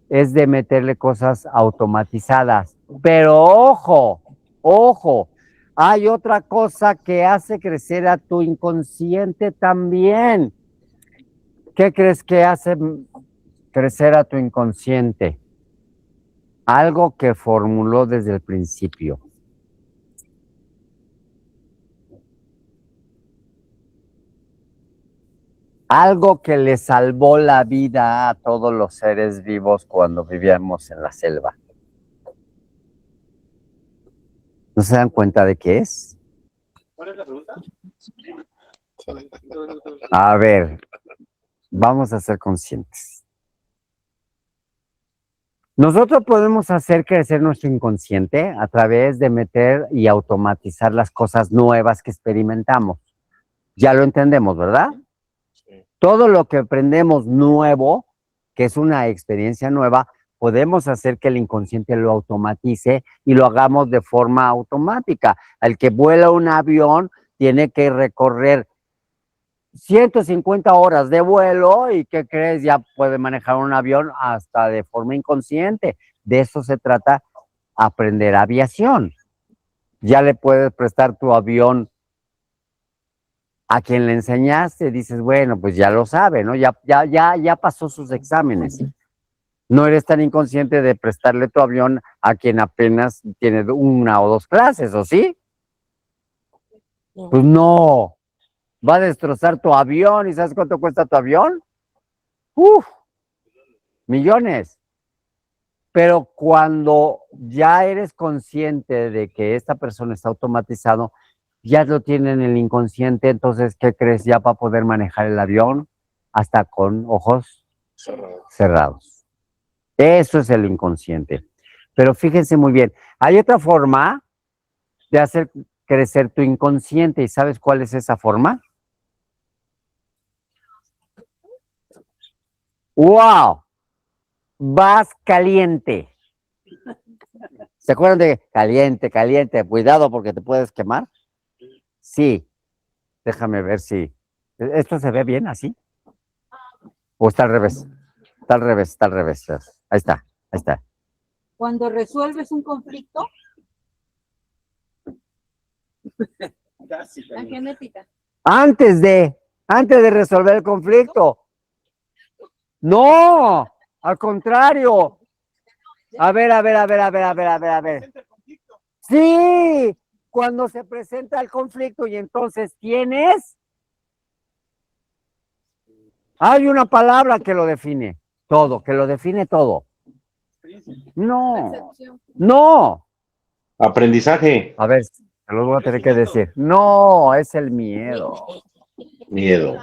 es de meterle cosas automatizadas. Pero ojo, hay otra cosa que hace crecer a tu inconsciente también. ¿Qué crees que hace crecer a tu inconsciente? Algo que formuló desde el principio. Algo que le salvó la vida a todos los seres vivos cuando vivíamos en la selva. ¿No se dan cuenta de qué es? A ver, vamos a ser conscientes. Nosotros podemos hacer crecer nuestro inconsciente a través de meter y automatizar las cosas nuevas que experimentamos. Ya lo entendemos, ¿verdad? Todo lo que aprendemos nuevo, que es una experiencia nueva, podemos hacer que el inconsciente lo automatice y lo hagamos de forma automática. El que vuela un avión tiene que recorrer 150 horas de vuelo y ¿qué crees? Ya puede manejar un avión hasta de forma inconsciente. De eso se trata aprender aviación. Ya le puedes prestar tu avión a quien le enseñaste, dices, bueno, pues ya lo sabe, ¿no? Ya pasó sus exámenes. No eres tan inconsciente de prestarle tu avión a quien apenas tiene 1 o 2 clases, ¿o sí? Pues no. Va a destrozar tu avión. ¿Y sabes cuánto cuesta tu avión? ¡Uf! Millones. Pero cuando ya eres consciente de que esta persona está automatizado, ya lo tiene en el inconsciente, entonces, ¿qué crees? Ya va a poder manejar el avión hasta con ojos cerrados. Eso es el inconsciente. Pero fíjense muy bien, hay otra forma de hacer crecer tu inconsciente. ¿Y sabes cuál es esa forma? ¡Wow! Vas caliente. ¿Se acuerdan de caliente, caliente? Cuidado porque te puedes quemar. Sí. Déjame ver si... ¿Esto se ve bien así? ¿O está al revés? Está al revés, está al revés. Ahí está, ahí está. Cuando resuelves un conflicto, La genética. Antes de resolver el conflicto. No, al contrario. A ver. Sí, cuando se presenta el conflicto y entonces tienes, hay una palabra que lo define todo, que lo define todo. No. Aprendizaje. A ver, te lo voy a tener que decir. No, es el miedo. Miedo.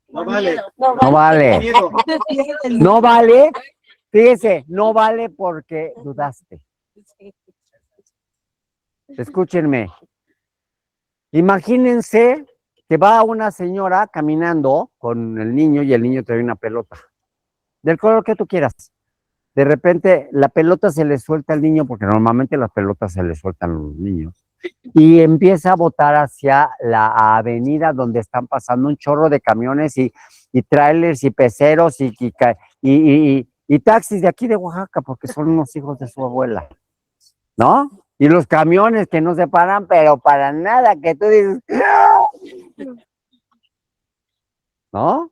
No vale. No vale. Fíjese, no vale porque dudaste. Escúchenme. Imagínense que va una señora caminando con el niño y el niño trae una pelota. Del color que tú quieras. De repente la pelota se le suelta al niño, porque normalmente las pelotas se le sueltan a los niños, y empieza a botar hacia la avenida donde están pasando un chorro de camiones y trailers y peceros y taxis de aquí de Oaxaca, porque son unos hijos de su abuela, ¿no? Y los camiones que no se paran, pero para nada, que tú dices, ¿no?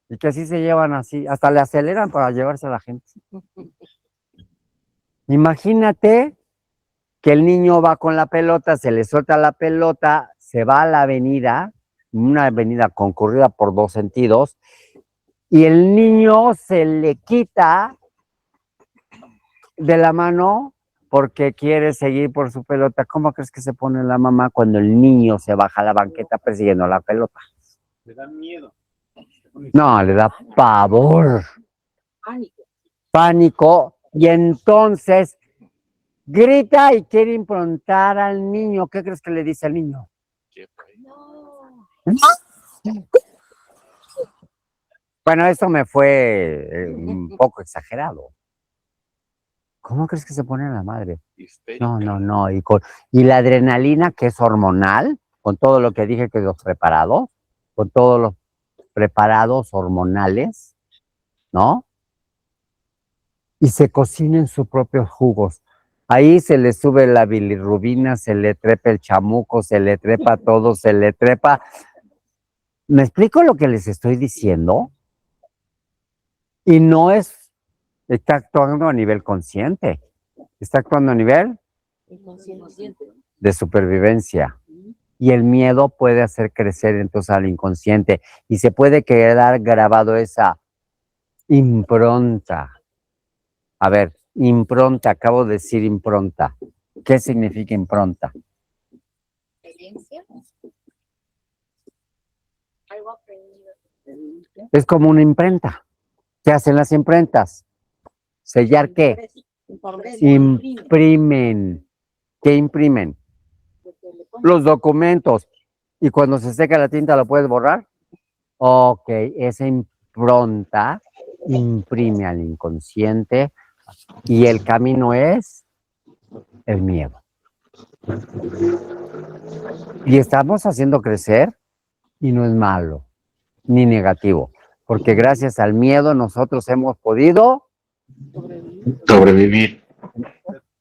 Y que así se llevan así, hasta le aceleran para llevarse a la gente. Imagínate que el niño va con la pelota, se le suelta la pelota, se va a la avenida, una avenida concurrida por 2 sentidos, y el niño se le quita de la mano porque quiere seguir por su pelota. ¿Cómo crees que se pone la mamá cuando el niño se baja a la banqueta persiguiendo la pelota? Le da miedo. No, le da pavor. Pánico. Y entonces grita y quiere improntar al niño. ¿Qué crees que le dice al niño? Bueno, eso me fue un poco exagerado. ¿Cómo crees que se pone la madre? No. Y la adrenalina, que es hormonal, con todo lo que dije que los preparados, con todos los preparados hormonales, ¿no? Y se cocinen sus propios jugos. Ahí se le sube la bilirrubina, se le trepa el chamuco, se le trepa todo, se le trepa. ¿Me explico lo que les estoy diciendo? Y no está actuando a nivel consciente, está actuando a nivel de supervivencia. Y el miedo puede hacer crecer entonces al inconsciente y se puede quedar grabado esa impronta. A ver, impronta, acabo de decir impronta. ¿Qué significa impronta? Experiencia. Algo aprendido. Es como una imprenta. ¿Qué hacen las imprentas? ¿Sellar qué? Imprimen. ¿Qué imprimen? Los documentos. ¿Y cuando se seca la tinta lo puedes borrar? Ok, esa impronta imprime al inconsciente y el camino es el miedo. Y estamos haciendo crecer y no es malo ni negativo, porque gracias al miedo nosotros hemos podido Sobrevivir.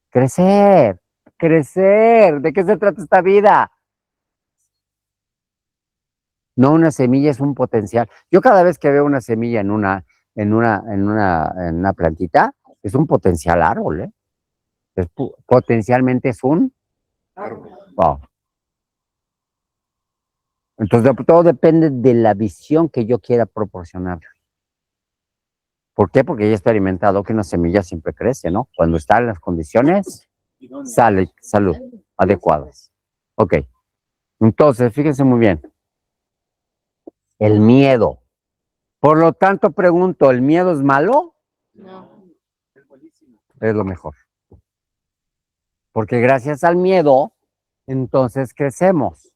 crecer, crecer. ¿De qué se trata esta vida? No, una semilla es un potencial. Yo cada vez que veo una semilla en una plantita, es un potencial árbol, ¿eh? Potencialmente es un wow. Entonces, todo depende de la visión que yo quiera proporcionar. ¿Por qué? Porque ya he experimentado que una semilla siempre crece, ¿no? Cuando están las condiciones, salud, adecuadas. Ok. Entonces, fíjense muy bien. El miedo. Por lo tanto, pregunto, ¿el miedo es malo? No. Es lo mejor. Porque gracias al miedo, entonces crecemos.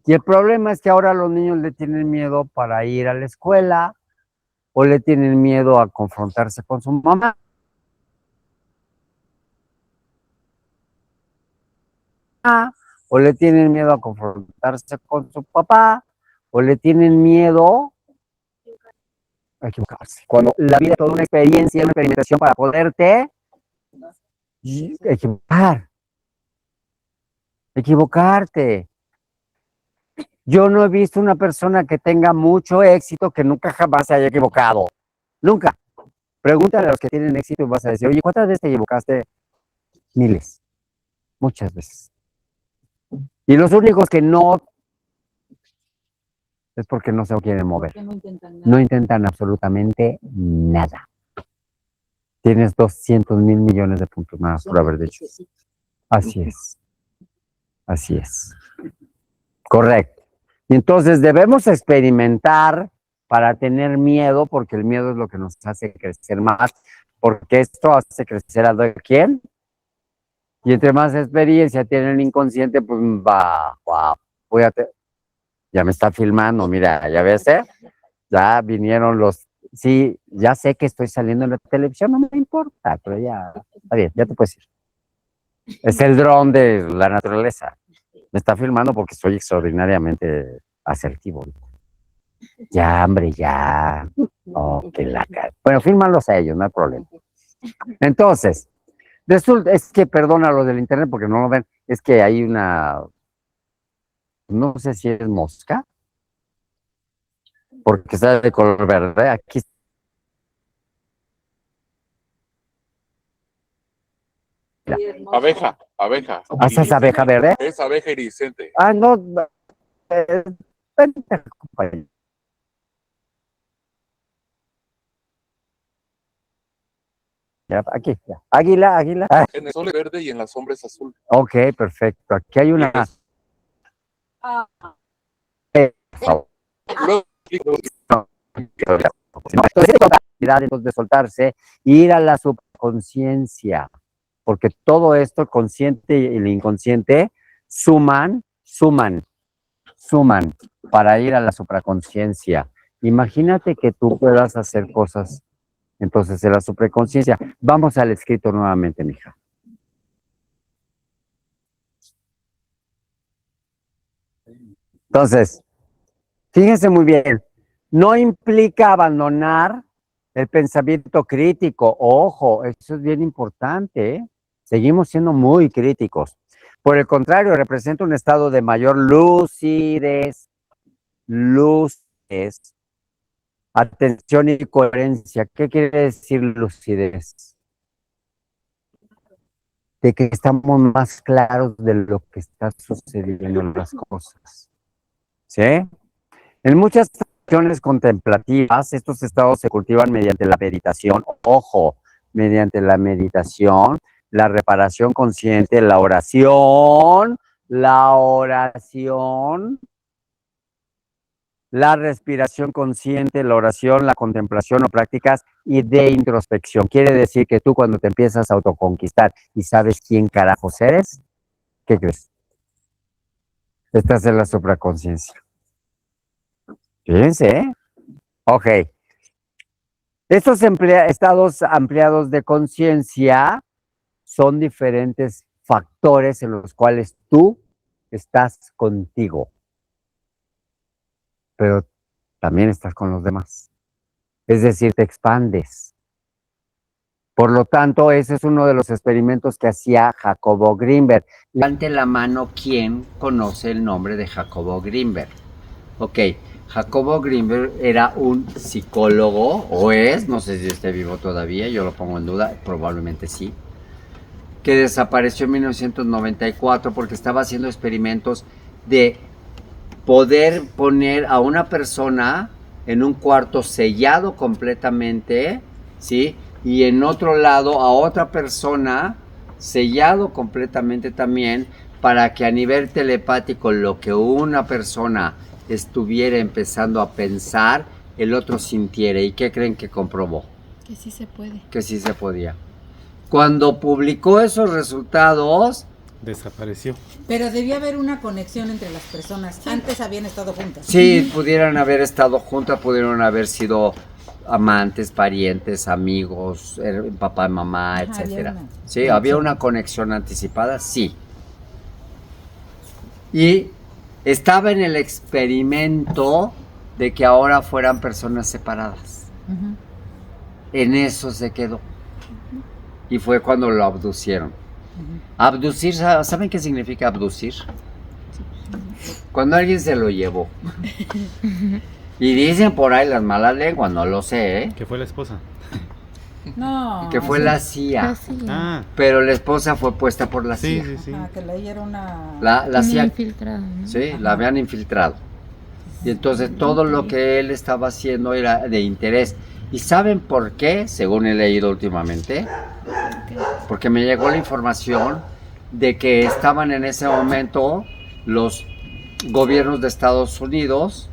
Y el problema es que ahora los niños le tienen miedo para ir a la escuela o le tienen miedo a confrontarse con su mamá. O le tienen miedo a confrontarse con su papá, o le tienen miedo a equivocarse. Cuando la vida es toda una experiencia, una experimentación para poderte equivocarte. Yo no he visto una persona que tenga mucho éxito que nunca jamás se haya equivocado. Nunca. Pregúntale a los que tienen éxito y vas a decir, oye, ¿cuántas veces te equivocaste? Miles. Muchas veces. Y los únicos que no es porque no se quieren mover. No intentan absolutamente nada. Tienes 200,000 millones de puntos más por haber dicho. Así es. Así es. Correcto. Y entonces debemos experimentar para tener miedo, porque el miedo es lo que nos hace crecer más, porque esto hace crecer a ¿quién? Y entre más experiencia tiene el inconsciente, pues va, wow, ya me está filmando, mira, ya ves, ya vinieron sí, ya sé que estoy saliendo en la televisión, no me importa, pero ya, está bien, ya te puedes ir. Es el dron de la naturaleza. Me está filmando porque soy extraordinariamente asertivo. Ya, hombre, ya. Oh, qué laca. Bueno, fírmalos a ellos, no hay problema. Entonces, es que perdona lo del internet porque no lo ven, es que hay no sé si es mosca, porque está de color verde. Aquí Abeja. ¿haces abeja verde? Es abeja iridiscente. Ah, no. Vente, compañero. Ya, aquí, ya. Águila. En el sol es verde y en la sombra es azul. Ok, perfecto. Aquí hay una. Entonces, de soltarse, ir a la subconsciencia, porque todo esto, el consciente y el inconsciente, suman para ir a la supraconsciencia. Imagínate que tú puedas hacer cosas, entonces, en la supraconsciencia. Vamos al escrito nuevamente, mija. Entonces, fíjense muy bien, no implica abandonar el pensamiento crítico. Ojo, eso es bien importante, ¿eh? Seguimos siendo muy críticos. Por el contrario, representa un estado de mayor lucidez, atención y coherencia. ¿Qué quiere decir lucidez? De que estamos más claros de lo que está sucediendo en las cosas. ¿Sí? En muchas acciones contemplativas, estos estados se cultivan mediante la meditación. Ojo, mediante la meditación, la reparación consciente, la oración, la respiración consciente, la oración, la contemplación o prácticas y de introspección. Quiere decir que tú cuando te empiezas a autoconquistar y sabes quién carajos eres, ¿qué crees? Estás en la supraconciencia. Fíjense, ¿eh? Ok. Estos estados ampliados de conciencia son diferentes factores en los cuales tú estás contigo, pero también estás con los demás. Es decir, te expandes. Por lo tanto, ese es uno de los experimentos que hacía Jacobo Grinberg. Levante la mano quien conoce el nombre de Jacobo Grinberg. Ok, Jacobo Grinberg era un psicólogo, o es, no sé si esté vivo todavía, yo lo pongo en duda, probablemente sí, que desapareció en 1994 porque estaba haciendo experimentos de poder poner a una persona en un cuarto sellado completamente, ¿sí? Y en otro lado a otra persona sellado completamente también, para que a nivel telepático lo que una persona estuviera empezando a pensar, el otro sintiera. ¿Y qué creen que comprobó? Que sí se puede. Que sí se podía. Cuando publicó esos resultados, desapareció. Pero debía haber una conexión entre las personas. Antes habían estado juntas. sí, pudieran haber estado juntas, pudieron haber sido amantes, parientes, amigos, papá, mamá, etcétera. Sí, había una conexión anticipada, sí. Y estaba en el experimento de que ahora fueran personas separadas. En eso se quedó. Y fue cuando lo abducieron. Abducir, ¿saben qué significa abducir? Cuando alguien se lo llevó. Y dicen por ahí las malas lenguas, no lo sé, ¿eh? Que fue la esposa. No. Que fue la CIA. Ah, Pero la esposa fue puesta por la sí, CIA. sí, sí. Que la ella era una... La CIA, Infiltrado, ¿no? sí, la habían infiltrado. Y entonces todo lo que él estaba haciendo era de interés. ¿Y saben por qué? Según he leído últimamente. Porque me llegó la información de que estaban en ese momento los gobiernos de Estados Unidos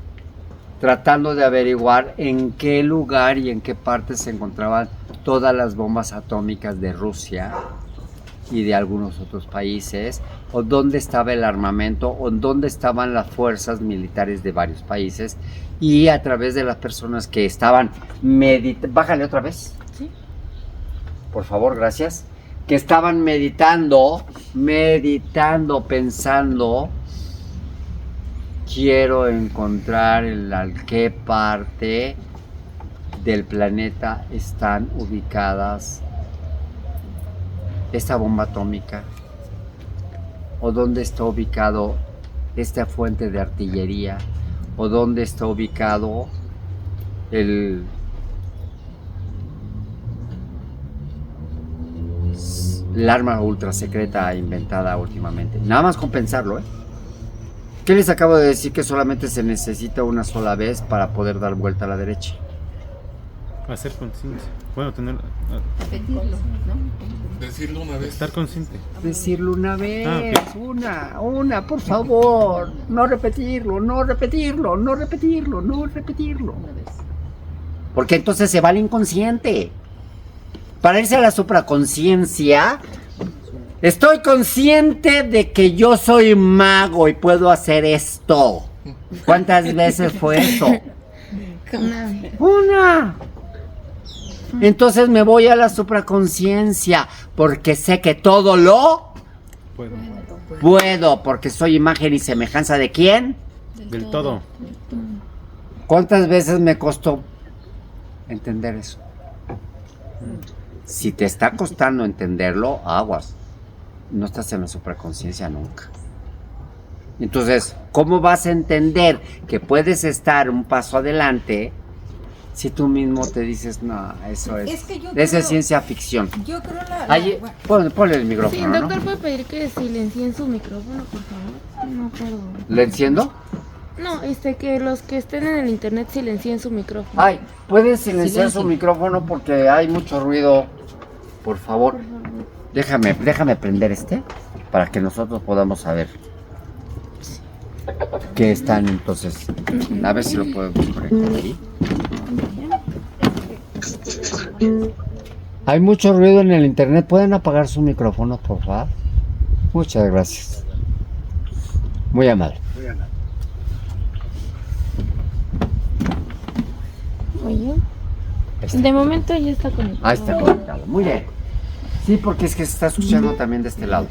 tratando de averiguar en qué lugar y en qué parte se encontraban todas las bombas atómicas de Rusia y de algunos otros países, o dónde estaba el armamento, o dónde estaban las fuerzas militares de varios países, y a través de las personas que estaban meditando, bájale otra vez, Sí. por favor, gracias, que estaban meditando, pensando, quiero encontrar en qué parte del planeta están ubicadas esta bomba atómica, o dónde está ubicado esta fuente de artillería, o dónde está ubicado el arma ultra secreta inventada últimamente. Nada más con pensarlo, ¿eh? ¿Qué les acabo de decir? Que solamente se necesita una sola vez para poder dar vuelta a la derecha. Hacer conciencia. Bueno, tener. Repetirlo, ¿no? Decirlo una vez. Estar consciente. Decirlo una vez, Ah, una, por favor. No repetirlo. Porque entonces se va al inconsciente. Para irse a la supraconciencia, estoy consciente de que yo soy mago y puedo hacer esto. ¿Cuántas veces fue eso? Una vez. Una. Entonces me voy a la supraconciencia porque sé que todo lo puedo, porque soy imagen y semejanza de ¿quién? Del todo. ¿Cuántas veces me costó entender eso? Si te está costando entenderlo, aguas. No estás en la supraconciencia nunca. Entonces, ¿cómo vas a entender que puedes estar un paso adelante si tú mismo te dices, no, eso es ciencia ficción? Yo creo Ponle el micrófono, Sí, doctor, ¿no? ¿puede pedir que silencien su micrófono, por favor? No puedo. ¿Le enciendo? No, que los que estén en el internet silencien su micrófono. Ay, ¿puedes silenciar su micrófono porque hay mucho ruido? Por favor. Déjame prender para que nosotros podamos saber qué están entonces. A ver si lo podemos conectar ahí. Hay mucho ruido en el internet. ¿Pueden apagar sus micrófonos, por favor? Muchas gracias. Muy amable. Oye, de momento ya está conectado. Ahí está conectado. Muy bien. Sí, porque es que se está escuchando también de este lado.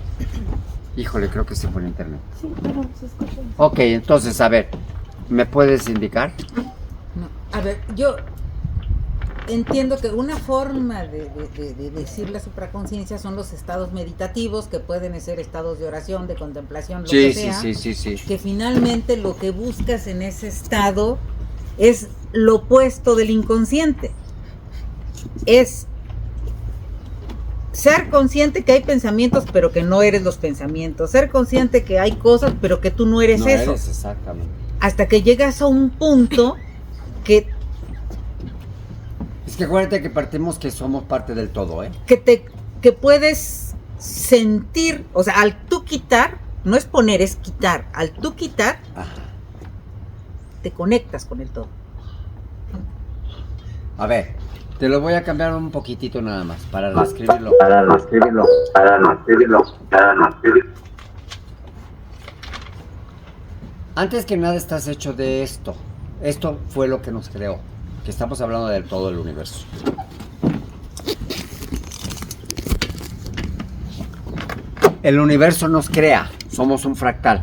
Híjole, creo que se fue en internet. Sí, pero se escucha. Ok, entonces, a ver, ¿me puedes indicar? No, a ver, yo entiendo que una forma de decir la supraconciencia son los estados meditativos, que pueden ser estados de oración, de contemplación, lo que sea. Sí. Que finalmente lo que buscas en ese estado es lo opuesto del inconsciente. Es ser consciente que hay pensamientos, pero que no eres los pensamientos. Ser consciente que hay cosas, pero que tú no eres No eso. eres, exactamente. Hasta que llegas a un punto que Es que acuérdate que partimos que somos parte del todo, ¿eh? que puedes sentir, o sea, al tú quitar, no es poner, es quitar. Al tú quitar, Ajá. te conectas con el todo. A ver, te lo voy a cambiar un poquitito nada más para reescribirlo. Antes que nada estás hecho de esto. Esto fue lo que nos creó. Que estamos hablando del todo el universo. El universo nos crea. Somos un fractal.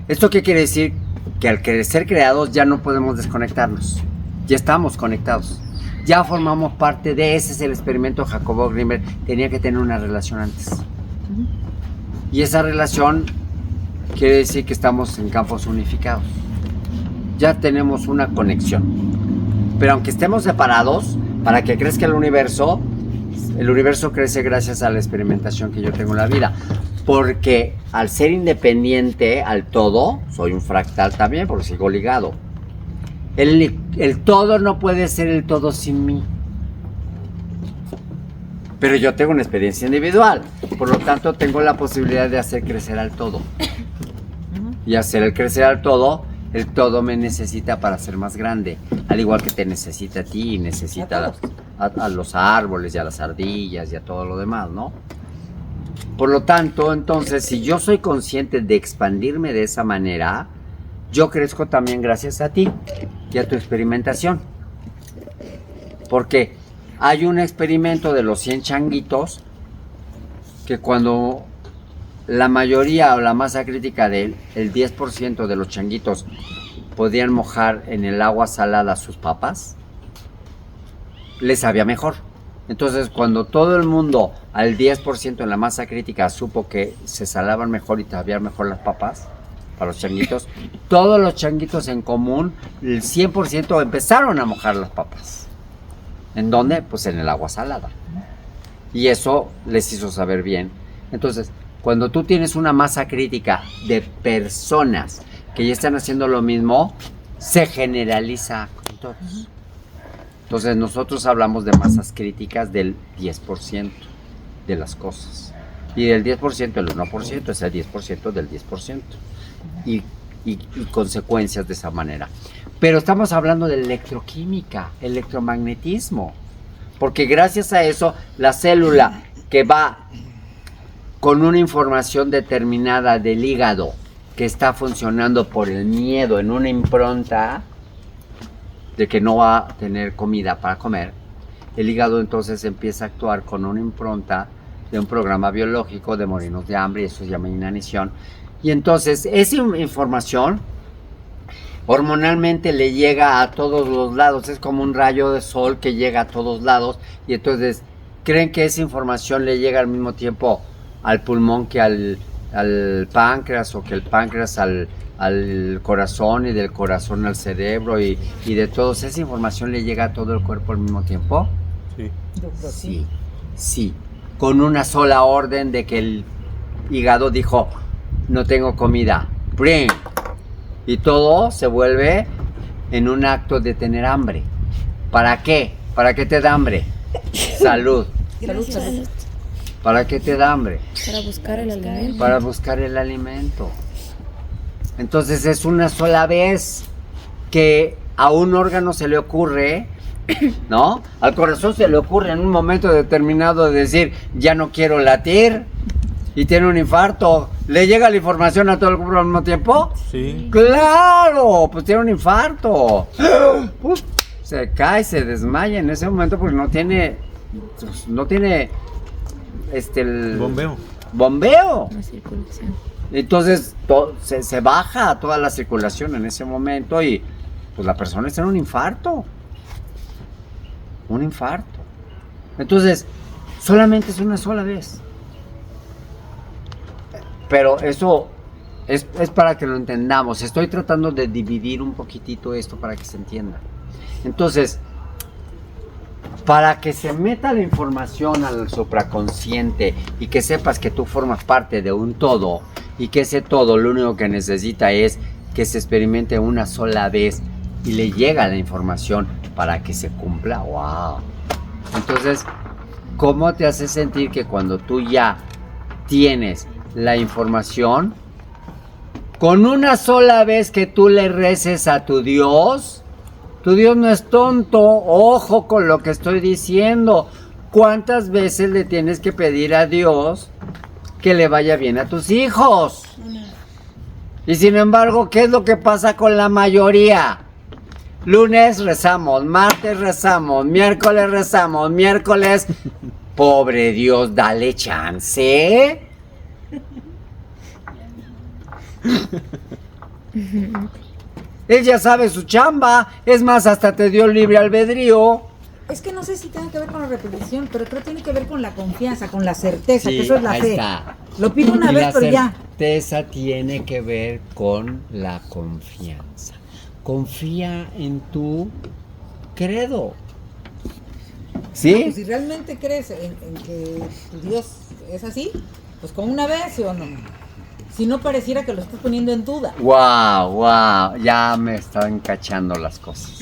¿Esto qué quiere decir? Que al ser creados ya no podemos desconectarnos. Ya estamos conectados. Ya formamos parte de ese, es el experimento Jacobo Grimberg. Tenía que tener una relación antes. Y esa relación quiere decir que estamos en campos unificados. Ya tenemos una conexión. Pero aunque estemos separados, para que crezca el universo crece gracias a la experimentación que yo tengo en la vida. Porque al ser independiente al todo, soy un fractal también, porque sigo ligado. El todo no puede ser el todo sin mí. Pero yo tengo una experiencia individual. Por lo tanto, tengo la posibilidad de hacer crecer al todo. Y hacer el crecer al todo, el todo me necesita para ser más grande. Al igual que te necesita a ti y necesita a los árboles y a las ardillas y a todo lo demás, ¿no? Por lo tanto, entonces, si yo soy consciente de expandirme de esa manera, yo crezco también gracias a ti y a tu experimentación. Porque hay un experimento de los 100 changuitos que cuando la mayoría o la masa crítica del 10% de los changuitos podían mojar en el agua salada sus papas, les sabía mejor. Entonces, cuando todo el mundo al 10% en la masa crítica supo que se salaban mejor y sabían mejor las papas para los changuitos, todos los changuitos en común, el 100% empezaron a mojar las papas. ¿En dónde? Pues en el agua salada. Y eso les hizo saber bien. Entonces, cuando tú tienes una masa crítica de personas que ya están haciendo lo mismo, se generaliza con todos. Entonces nosotros hablamos de masas críticas del 10% de las cosas. Y del 10%, el 1% es el 10% del 10%. Y consecuencias de esa manera. Pero estamos hablando de electroquímica, electromagnetismo. Porque gracias a eso, la célula que va con una información determinada del hígado que está funcionando por el miedo en una impronta de que no va a tener comida para comer, el hígado entonces empieza a actuar con una impronta de un programa biológico de morirnos de hambre, y eso se llama inanición. Y entonces esa información hormonalmente le llega a todos los lados, es como un rayo de sol que llega a todos lados, y entonces creen que esa información le llega al mismo tiempo al pulmón que al páncreas, o que el páncreas al corazón, y del corazón al cerebro, y de todos. ¿Esa información le llega a todo el cuerpo al mismo tiempo? Sí. Sí. Con una sola orden de que el hígado dijo, no tengo comida. ¡Bring! Y todo se vuelve en un acto de tener hambre. ¿Para qué? ¿Para qué te da hambre? Salud. Salud. ¿Para qué te da hambre? Para buscar el alimento. Para buscar el alimento. Entonces es una sola vez que a un órgano se le ocurre, ¿no? Al corazón se le ocurre en un momento determinado de decir, ya no quiero latir, y tiene un infarto. ¿Le llega la información a todo el cuerpo al mismo tiempo? Sí. ¡Claro! Pues tiene un infarto. Uf, se cae, se desmaya en ese momento porque no tiene el bombeo. La circulación. Entonces se baja toda la circulación en ese momento y pues la persona está en un infarto. Un infarto. Entonces, solamente es una sola vez. Pero eso es para que lo entendamos. Estoy tratando de dividir un poquitito esto para que se entienda. Entonces, para que se meta la información al supraconsciente y que sepas que tú formas parte de un todo y que ese todo lo único que necesita es que se experimente una sola vez y le llega la información para que se cumpla. ¡Wow! Entonces, ¿cómo te hace sentir que cuando tú ya tienes la información, con una sola vez que tú le reces a tu Dios no es tonto, ojo con lo que estoy diciendo? ¿Cuántas veces le tienes que pedir a Dios que le vaya bien a tus hijos? Y sin embargo, ¿qué es lo que pasa con la mayoría? Lunes rezamos, martes rezamos, miércoles rezamos, miércoles... Pobre Dios, dale chance. Él ya sabe su chamba, es más, hasta te dio libre albedrío. Es que no sé si tiene que ver con la repetición, pero creo que tiene que ver con la confianza, con la certeza, Sí, que eso es la ahí fe. está. Lo pido una vez, pero ya. La certeza tiene que ver con la confianza. Confía en tu credo. ¿Sí? Pues si realmente crees en que tu Dios es así, pues con una vez, ¿sí o no? Si no pareciera que lo estás poniendo en duda. Wow, ya me están cachando las cosas.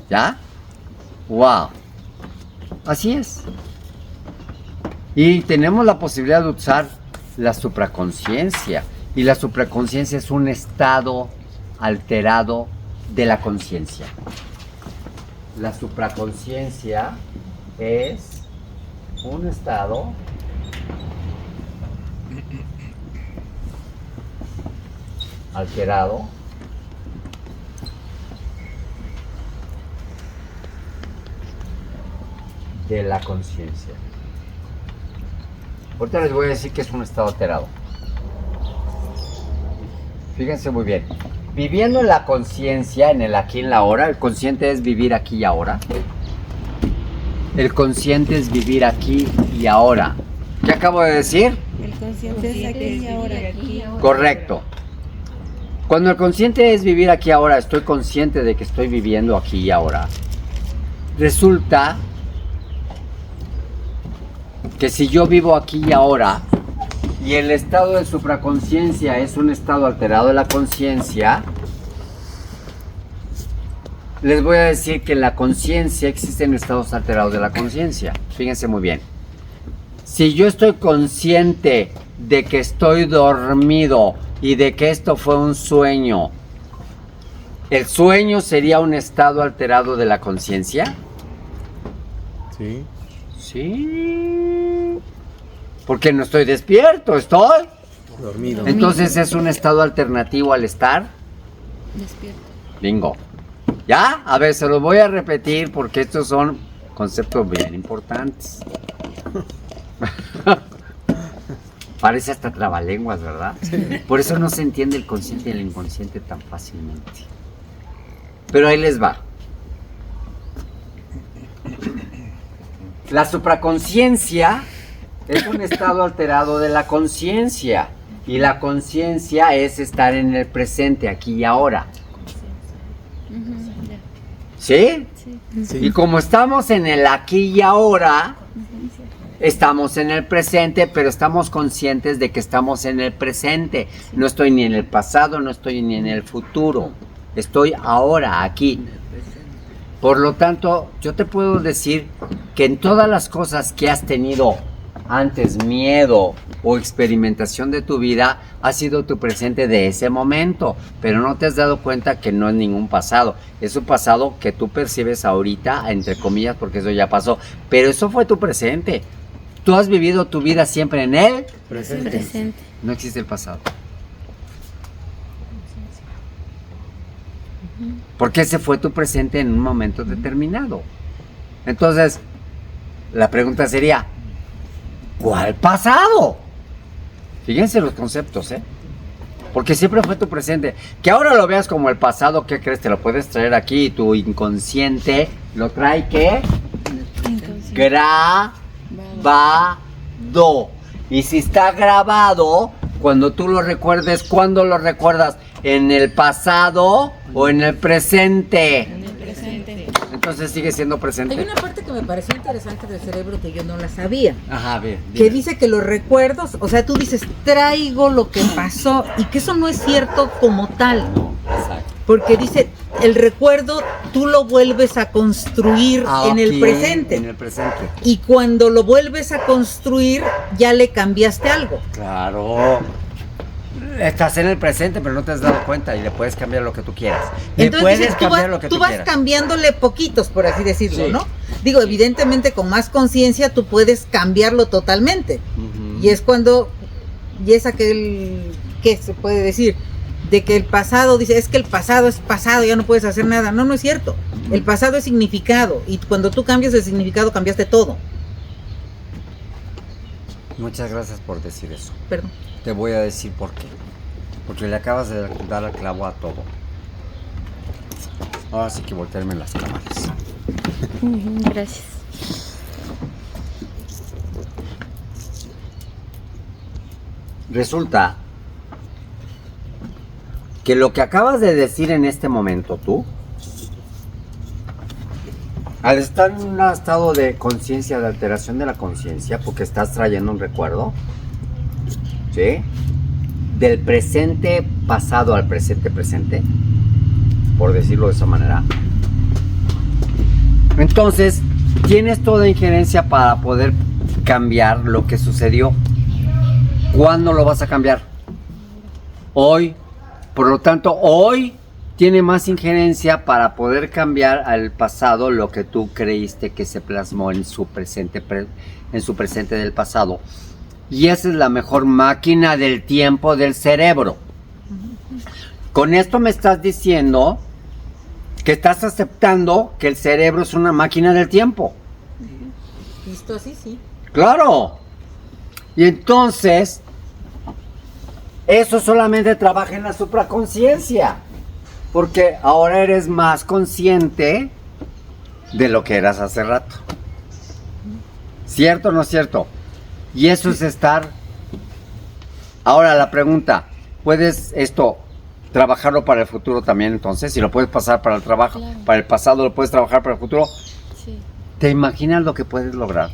¿Ya? Wow. Así es. Y tenemos la posibilidad de usar la supraconsciencia. Y la supraconsciencia es un estado alterado de la conciencia. La supraconsciencia es un estado alterado de la conciencia. Ahorita les voy a decir que es un estado alterado. Fíjense muy bien. Viviendo en la conciencia, en el aquí y en la ahora, el consciente es vivir aquí y ahora. El consciente es vivir aquí y ahora. ¿Qué acabo de decir? El consciente es aquí y ahora. Correcto. Cuando el consciente es vivir aquí y ahora, estoy consciente de que estoy viviendo aquí y ahora. Resulta que si yo vivo aquí y ahora, y el estado de supraconsciencia es un estado alterado de la conciencia, les voy a decir que en la conciencia existen estados alterados de la conciencia. Fíjense muy bien. Si yo estoy consciente de que estoy dormido y de que esto fue un sueño, ¿el sueño sería un estado alterado de la conciencia? Sí. Sí. Porque no estoy despierto, estoy Dormido. Entonces es un estado alternativo al estar Despierto. bingo. ¿Ya? A ver, se los voy a repetir porque estos son conceptos bien importantes. Parece hasta trabalenguas, ¿verdad? Por eso no se entiende el consciente y el inconsciente tan fácilmente. Pero ahí les va. La supraconsciencia es un estado alterado de la conciencia. Y la conciencia es estar en el presente, aquí y ahora. ¿Sí? Sí. Y como estamos en el aquí y ahora, estamos en el presente, pero estamos conscientes de que estamos en el presente. No estoy ni en el pasado, no estoy ni en el futuro. Estoy ahora, aquí. Por lo tanto, yo te puedo decir que en todas las cosas que has tenido antes miedo o experimentación de tu vida ha sido tu presente de ese momento, pero no te has dado cuenta que no es ningún pasado, es un pasado que tú percibes ahorita, entre comillas, porque eso ya pasó, pero eso fue tu presente. Tú has vivido tu vida siempre en el Presente. No existe el pasado. Porque ese fue tu presente en un momento determinado. Entonces, la pregunta sería, ¿cuál pasado? Fíjense los conceptos, ¿eh? Porque siempre fue tu presente. Que ahora lo veas como el pasado, ¿qué crees? Te lo puedes traer aquí y tu inconsciente lo trae, ¿qué? Grabado. Y si está grabado, cuando tú lo recuerdes, ¿cuándo lo recuerdas? ¿En el pasado o en el presente? En el presente. Entonces sigue siendo presente. Hay una parte que me pareció interesante del cerebro que yo no la sabía. Ajá, bien. Que dice que los recuerdos, o sea, tú dices, traigo lo que pasó, y que eso no es cierto como tal. Exacto. Porque dice, el recuerdo tú lo vuelves a construir en el Aquí, presente. En el presente. Y cuando lo vuelves a construir, ya le cambiaste algo. Claro. Estás en el presente, pero no te has dado cuenta y le puedes cambiar lo que tú quieras. Le Entonces puedes dices, cambiar lo que tú tú vas quieras. cambiándole poquitos, por así decirlo, Sí. ¿no? Digo, evidentemente con más conciencia tú puedes cambiarlo totalmente. Ujú. Y es cuando, y es aquel, ¿qué se puede decir? De que el pasado, dice, es que el pasado es pasado, ya no puedes hacer nada. No, no es cierto. El pasado es significado, y cuando tú cambias el significado, cambiaste todo. Muchas gracias por decir eso. Perdón. Te voy a decir por qué. Porque le acabas de dar al clavo a todo. Ahora sí que voltearme las cámaras. Gracias. Resulta que lo que acabas de decir en este momento tú, al estar en un estado de conciencia, de alteración de la conciencia, porque estás trayendo un recuerdo, ¿sí? Del presente pasado al presente presente, por decirlo de esa manera. Entonces, tienes toda injerencia para poder cambiar lo que sucedió. ¿Cuándo lo vas a cambiar? Hoy. Por lo tanto, hoy tiene más injerencia para poder cambiar al pasado lo que tú creíste que se plasmó en su presente, del pasado. Y esa es la mejor máquina del tiempo del cerebro. Con esto me estás diciendo que estás aceptando que el cerebro es una máquina del tiempo. Visto así, sí. ¡Claro! Y entonces, eso solamente trabaja en la supraconciencia. Porque ahora eres más consciente de lo que eras hace rato. ¿Cierto o no es cierto? Y eso es estar... Ahora la pregunta, ¿puedes esto trabajarlo para el futuro también entonces? Si lo puedes pasar para el trabajo, Claro. para el pasado, lo puedes trabajar para el futuro. Sí. ¿Te imaginas lo que puedes lograr?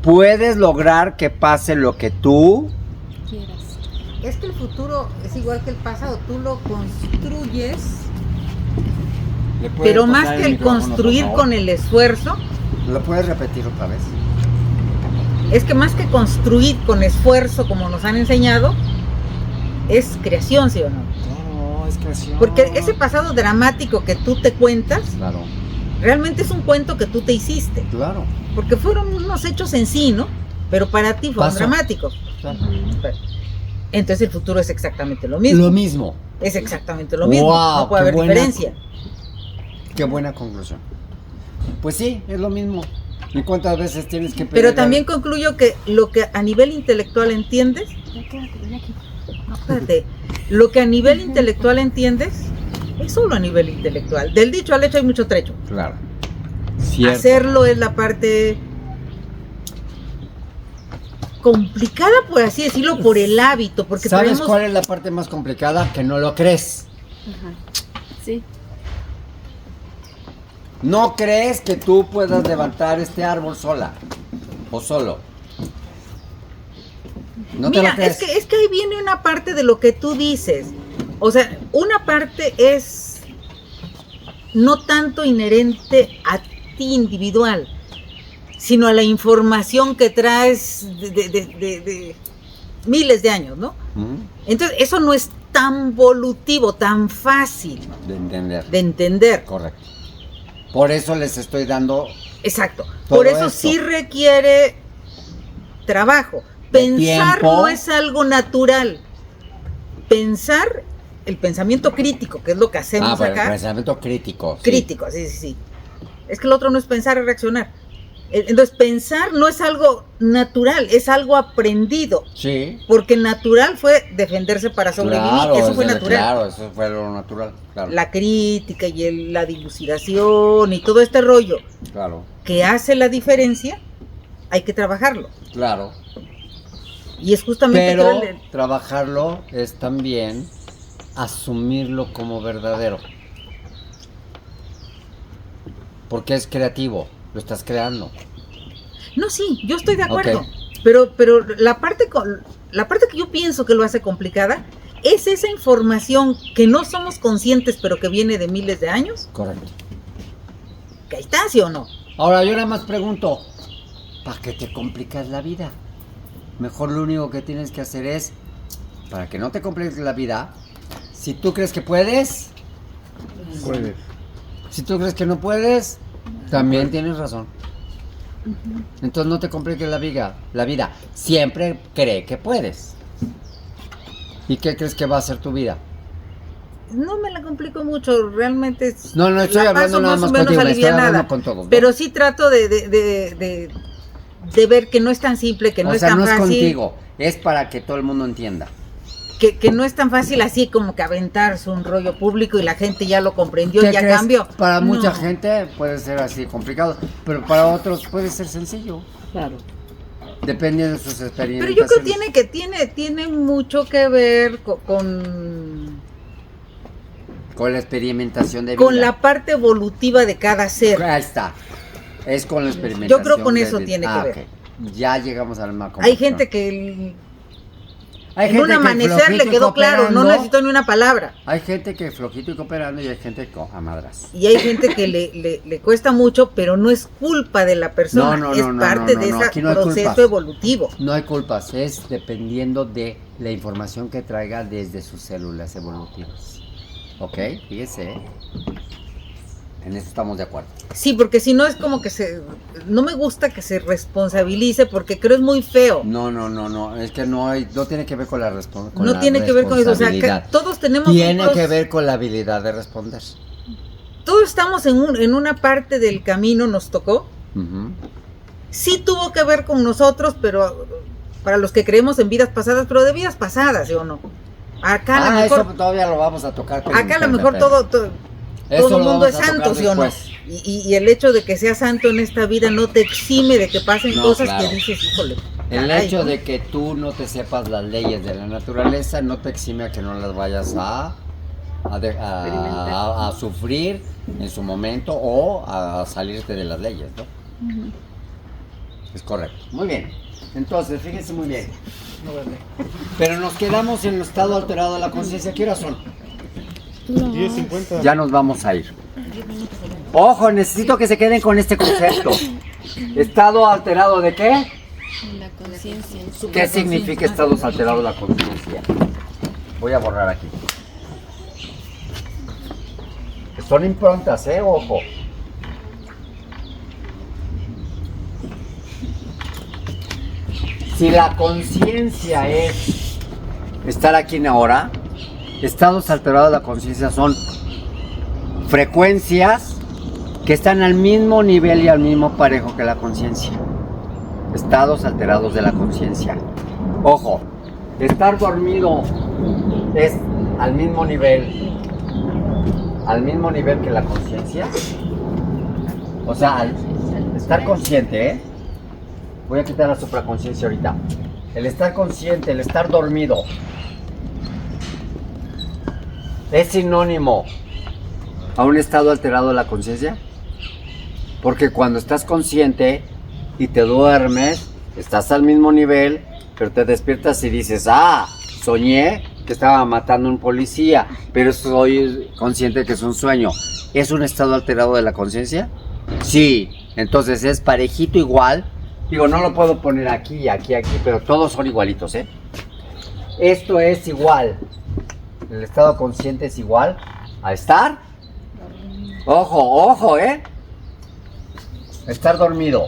Puedes lograr que pase lo que tú... Quieras. Es que el futuro es igual que el pasado, tú lo construyes, pero más que el construir con el esfuerzo, ¿Lo puedes repetir otra vez? es que más que construir con esfuerzo, como nos han enseñado, es creación, ¿sí o no? No, es creación. Porque ese pasado dramático que tú te cuentas, Claro, realmente es un cuento que tú te hiciste, claro. porque fueron unos hechos en sí, ¿no? Pero para ti fueron Pasó. dramáticos. Claro. Entonces el futuro es exactamente lo mismo. Lo mismo. Es exactamente lo mismo. Wow, no puede qué haber buena- diferencia. Qué buena conclusión. Pues sí, es lo mismo. ¿Y cuántas veces tienes que Pero pedir- también concluyo que lo que a nivel intelectual entiendes, no, espérate, lo que a nivel intelectual entiendes es solo a nivel intelectual. Del dicho al hecho hay mucho trecho. Claro. Cierto. Hacerlo es la parte complicada, por así decirlo, por el hábito, porque ¿Sabes tenemos... cuál es la parte más complicada? Que no lo crees. Ajá. Sí. No crees que tú puedas levantar este árbol sola o solo. No te Mira, lo crees. es que ahí viene una parte de lo que tú dices. O sea, una parte es no tanto inherente a ti individual, sino a la información que traes de miles de años, ¿no? Entonces, eso no es tan volutivo, tan fácil de entender. Correcto. Por eso les estoy dando... Exacto. Por eso esto. sí requiere trabajo. Pensar no es algo natural. Pensar, el pensamiento crítico, que es lo que hacemos acá. El pensamiento crítico. Crítico, sí. Es que el otro no es pensar, es reaccionar. Entonces, pensar no es algo natural, es algo aprendido. Sí. Porque natural fue defenderse para sobrevivir, Claro, eso fue natural. Claro, eso fue lo natural. Claro. La crítica y la dilucidación y todo este rollo Claro. que hace la diferencia, hay que trabajarlo. Claro. Y es justamente... Pero trabajarlo es también asumirlo como verdadero. Porque es creativo, lo estás creando. No, sí, yo estoy de acuerdo. Okay. Pero la parte que yo pienso que lo hace complicada es esa información que no somos conscientes, pero que viene de miles de años. Correcto. Que ahí está, ¿sí o no? Ahora yo nada más pregunto, ¿para qué te complicas la vida? Mejor lo único que tienes que hacer es, para que no te compliques la vida, si tú crees que puedes, Puedes. si tú crees que no puedes, también tienes razón. Entonces no te compliques la vida. Siempre cree que puedes. ¿Y qué crees que va a ser tu vida? No me la complico mucho, realmente. No, estoy hablando nada más contigo, estoy hablando con todos, ¿no? Pero sí trato de ver que no es tan simple, que no es tan no es fácil. contigo, es para que todo el mundo entienda. Que no es tan fácil así como que aventarse un rollo público y la gente ya lo comprendió y ya crees? cambió. Para No. mucha gente puede ser así complicado, pero para otros puede ser sencillo. Claro. Depende de sus experiencias. Pero yo creo que tiene mucho que ver con la experimentación de vida. con la parte evolutiva de cada ser. Ahí está. Es con la experimentación. Yo creo con de eso vida. tiene que ver. Ok. Ya llegamos al marco. Hay gente que en un amanecer le quedó claro, no necesitó ni una palabra. Hay gente que flojito y cooperando y hay gente que a madras. Y hay gente que le cuesta mucho, pero no es culpa de la persona, es parte de ese proceso evolutivo. No hay culpas, es dependiendo de la información que traiga desde sus células evolutivas. ¿Ok? Fíjese. En eso estamos de acuerdo. Sí, porque si no es como que no me gusta que se responsabilice porque creo es muy feo. No, es que no tiene que ver con la responsabilidad. No tiene que ver con eso, o sea, que todos tenemos... Tiene que ver con la habilidad de responder. Todos estamos en una parte del camino, nos tocó. Uh-huh. Sí tuvo que ver con nosotros, pero para los que creemos en vidas pasadas, pero de vidas pasadas, ¿sí o no? Acá a lo mejor, eso todavía lo vamos a tocar. Acá a lo mejor todo el mundo es santo, ¿sí o no? Y el hecho de que seas santo en esta vida no te exime de que pasen cosas que dices, híjole. El hecho de que tú no te sepas las leyes de la naturaleza no te exime a que no las vayas a sufrir en su momento o a salirte de las leyes, ¿no? Uh-huh. Es correcto. Muy bien. Entonces, fíjense muy bien. Pero nos quedamos en el estado alterado de la conciencia. ¿Qué horas son? 10:50. Ya nos vamos a ir. Ojo, necesito que se queden con este concepto. ¿Estado alterado de qué? La conciencia. ¿Qué significa estados alterados de la conciencia? Voy a borrar aquí. Son improntas, ojo. Si la conciencia es estar aquí en ahora, estados alterados de la conciencia son frecuencias que están al mismo nivel y al mismo parejo que la conciencia. Estados alterados de la conciencia. Ojo, estar dormido es al mismo nivel que la conciencia. O sea, al estar consciente, voy a quitar la supraconciencia ahorita. El estar consciente, el estar dormido, ¿es sinónimo a un estado alterado de la conciencia? Porque cuando estás consciente y te duermes, estás al mismo nivel, pero te despiertas y dices, soñé que estaba matando a un policía, pero soy consciente que es un sueño. ¿Es un estado alterado de la conciencia? Sí, entonces es parejito igual. Digo, no lo puedo poner aquí, pero todos son igualitos, ¿eh? Esto es igual. El estado consciente es igual a estar. Ojo, ¿eh? Estar dormido.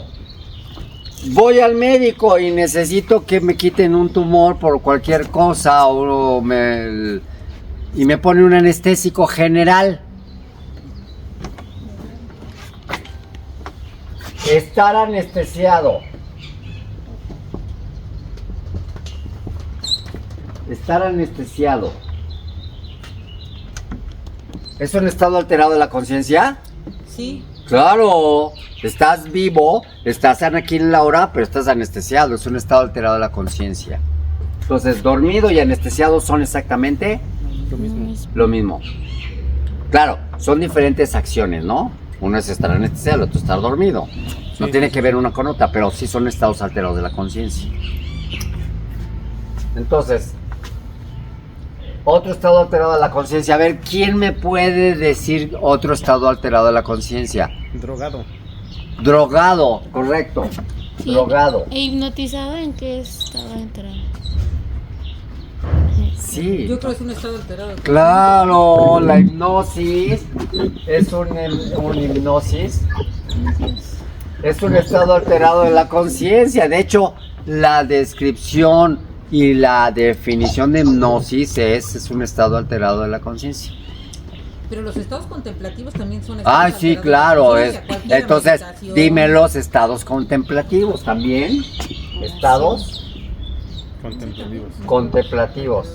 Voy al médico y necesito que me quiten un tumor por cualquier cosa y me pone un anestésico general. Estar anestesiado. Estar anestesiado. ¿Es un estado alterado de la conciencia? Sí. Claro, estás vivo, estás aquí en la hora, pero estás anestesiado, es un estado alterado de la conciencia. Entonces, dormido y anestesiado son exactamente lo mismo. Claro, son diferentes acciones, ¿no? Uno es estar anestesiado, el otro estar dormido. No tiene que ver una con otra, pero sí son estados alterados de la conciencia. Entonces, otro estado alterado de la conciencia. A ver, ¿quién me puede decir otro estado alterado de la conciencia? Drogado. Drogado, correcto. Sí. Drogado. ¿E hipnotizado en qué estado entra? Sí. Yo creo que es un estado alterado. Claro, la hipnosis es un hipnosis. Es un estado alterado de la conciencia. De hecho, la descripción y la definición de hipnosis es un estado alterado de la conciencia. Pero los estados contemplativos también son estados alterados Sí, de la claro. conciencia, cualquier Entonces, meditación. dime los estados contemplativos también. Estados contemplativos.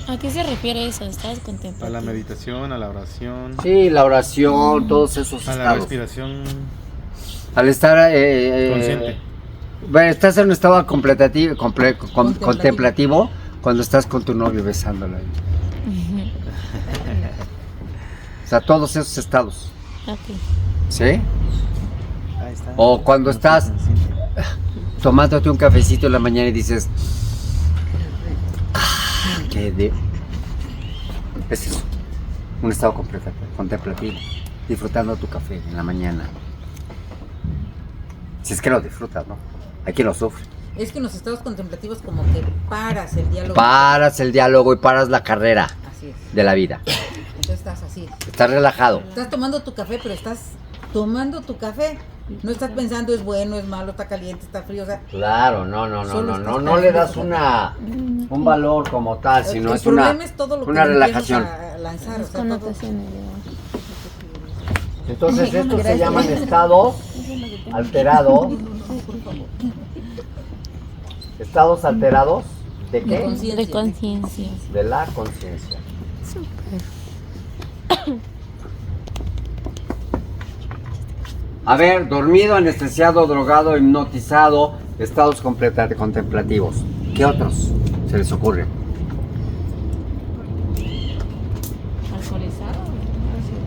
¿A qué se refiere eso? ¿Estados A contemplativos? la meditación, a la oración, Sí, la oración, todos esos a la estados. respiración Al estar consciente. bueno, estás en un estado contemplativo cuando estás con tu novio besándolo ahí. O sea, todos esos estados. Ok. ¿Sí? Ahí está. O cuando estás tomándote un cafecito en la mañana y dices, es eso, un estado contemplativo, disfrutando tu café en la mañana. Si es que lo disfrutas, ¿no? Hay quien lo sufre. Es que en los estados contemplativos como que paras el diálogo. Paras el diálogo y paras la carrera Así es. de la vida. Entonces estás así. Estás relajado. Estás tomando tu café, pero estás tomando tu café. No estás pensando es bueno, es malo, está caliente, está frío. O sea, Claro, no le das un valor como tal, sino el es una problema es todo lo que una le relajación. empiezas a lanzar. Las O sea, todo- connotaciones. Entonces estos se llaman estados alterados. ¿Estados alterados de qué? De conciencia. De la conciencia. A ver, dormido, anestesiado, drogado, hipnotizado, estados contemplativos. ¿Qué otros se les ocurre? ¿Alcoholizado?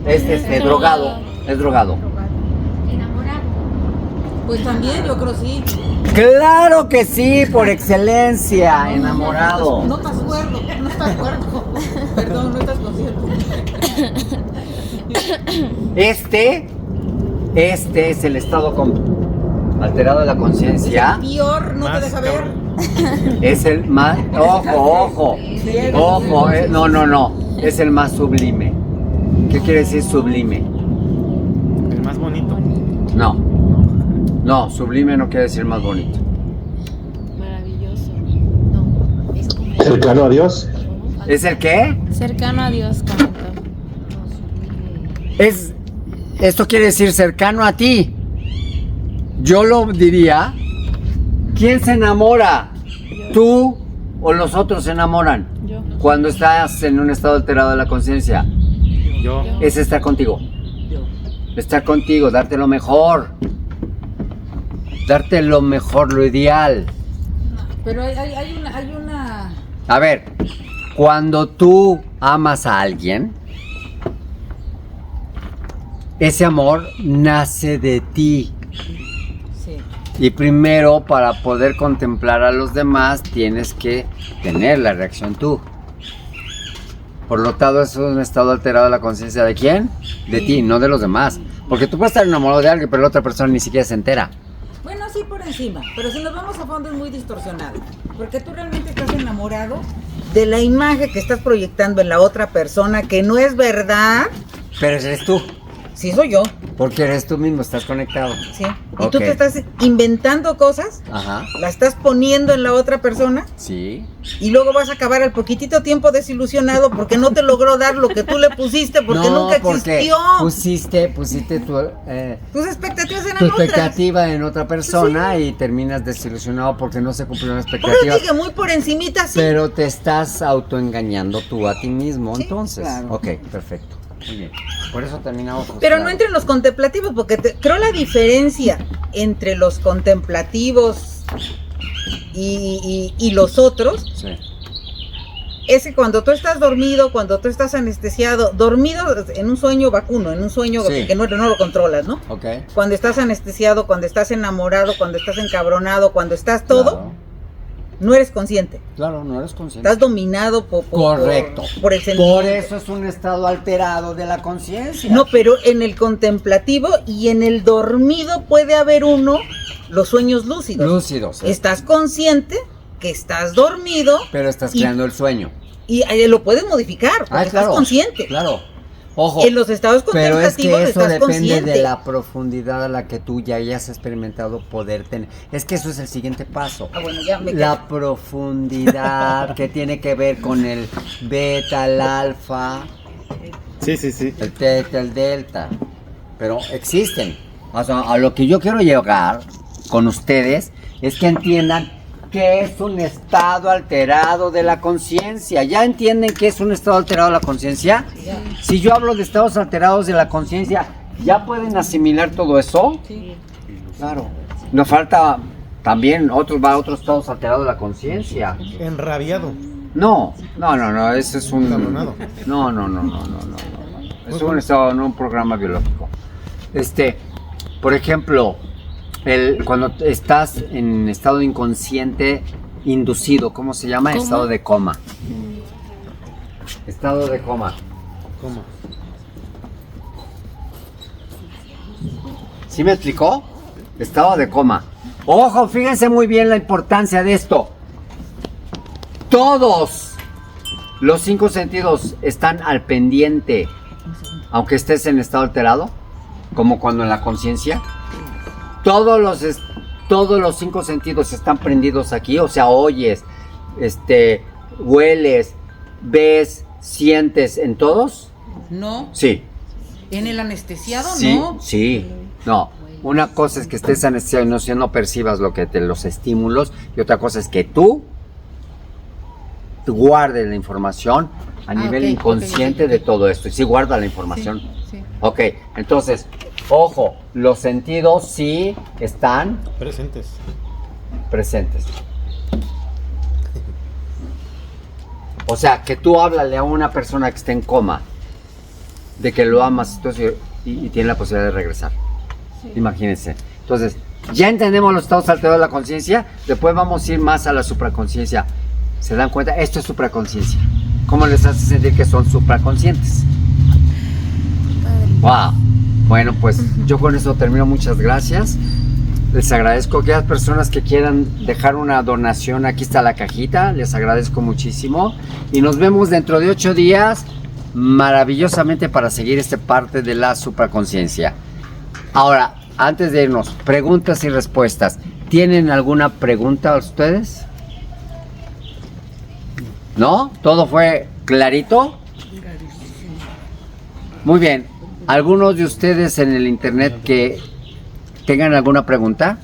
Es drogado, es drogado. Pues también yo creo sí. Claro que sí, por excelencia, enamorado. No estás cuerdo, no estás cuerdo. Perdón, no estás consciente. Este es el estado alterado de la conciencia. Peor, no te Más deja ver. cabrón. Es el más, ojo, no, es el más sublime. ¿Qué quiere decir sublime? El más bonito. No, sublime no quiere decir más bonito. Maravilloso. No, es como Cercano a Dios. ¿Es el qué? Cercano a Dios, comentó. Esto quiere decir cercano a ti. Yo lo diría, ¿quién se enamora? ¿Tú o los otros se enamoran? Yo. Cuando estás en un estado alterado de la conciencia. Yo. Es estar contigo. Estar contigo, darte lo mejor. Darte lo mejor, lo ideal. Pero hay una. A ver, cuando tú amas a alguien, ese amor nace de ti. Sí. Y primero, para poder contemplar a los demás, tienes que tener la reacción tú. Por lo tanto, eso es un estado alterado de la conciencia de quién? De ti, no de los demás. Porque tú puedes estar enamorado de alguien, pero la otra persona ni siquiera se entera. Bueno, sí por encima, pero si nos vamos a fondo es muy distorsionado, porque tú realmente estás enamorado de la imagen que estás proyectando en la otra persona, que no es verdad. Pero eres tú, Sí, soy yo, porque eres tú mismo, estás conectado. sí. Y tú Ok. te estás inventando cosas, Ajá, la estás poniendo en la otra persona, sí. y luego vas a acabar al poquitito tiempo desilusionado porque no te logró dar lo que tú le pusiste, porque No, nunca porque existió. pusiste Tus expectativas eran tu otras. expectativa en otra persona y terminas desilusionado porque no se cumplió la Por eso expectativa. dije muy por encimita, sí. Pero te estás autoengañando tú a ti mismo, Sí, entonces. claro. Ok, perfecto. Muy bien. Por eso terminamos. Pero no frustrados. entre los contemplativos, porque creo la diferencia entre los contemplativos y los otros Sí. es que cuando tú estás dormido, cuando tú estás anestesiado, dormido en un sueño vacuno, en un sueño Sí. que no lo controlas, ¿no? Ok. Cuando estás anestesiado, cuando estás enamorado, cuando estás encabronado, cuando estás todo, no eres consciente. Claro, no eres consciente. Estás dominado Correcto. por el sentimiento. Por eso es un estado alterado de la conciencia. No, pero en el contemplativo y en el dormido puede haber los sueños lúcidos. Lúcidos. Estás consciente que estás dormido Pero estás y- creando el sueño. y lo puedes modificar, porque estás consciente. Claro. Ojo. En los estados Pero es contemplativos que eso estás depende consciente. de la profundidad a la que tú ya hayas experimentado poder tener. Es que eso es el siguiente paso. Ah, bueno, ya me La profundidad que tiene que ver con el beta, el alfa, Sí, sí, sí. el teta, el delta. Pero existen. O sea, a lo que yo quiero llegar con ustedes es que entiendan que es un estado alterado de la conciencia. ¿Ya entienden qué es un estado alterado de la conciencia? Si yo hablo de estados alterados de la conciencia, ¿ya pueden asimilar todo eso? Sí. Claro. Nos falta también otros estados alterados de la conciencia. Enrabiado. No, ese es un... Encabronado. No. Es un estado, no un programa biológico. Por ejemplo, cuando estás en estado inconsciente inducido, ¿cómo se llama? ¿Cómo? Estado de coma. Estado de coma. ¿Cómo? ¿Sí me explicó? Estado de coma. Ojo, fíjense muy bien la importancia de esto. Todos los 5 sentidos están al pendiente, aunque estés en estado alterado, como cuando en la conciencia. Todos los 5 sentidos están prendidos aquí, o sea, oyes, hueles, ves, sientes, ¿en todos? No, Sí. en el anestesiado Sí, no. sí. No. Una cosa es que estés anestesiado y no percibas los estímulos, y otra cosa es que tú guardes la información a nivel ok, inconsciente ok. de todo esto. Y sí guarda la información. Sí. Ok, entonces, ojo, los sentidos sí están Presentes. presentes. O sea, que tú háblale a una persona que está en coma de que lo amas entonces, y tiene la posibilidad de regresar. Imagínense. Entonces, ya entendemos los estados alterados de la conciencia, después vamos a ir más a la supraconsciencia. ¿Se dan cuenta? Esto es supraconsciencia. ¿Cómo les hace sentir que son supraconscientes? Wow. Bueno, pues yo con eso termino. Muchas gracias. Les agradezco a aquellas personas que quieran dejar una donación. Aquí está la cajita. Les agradezco muchísimo. Y nos vemos dentro de 8 días maravillosamente para seguir esta parte de la supraconsciencia. Ahora, antes de irnos, preguntas y respuestas. ¿Tienen alguna pregunta ustedes? ¿No? ¿Todo fue clarito? Muy bien. ¿Algunos de ustedes en el internet que tengan alguna pregunta?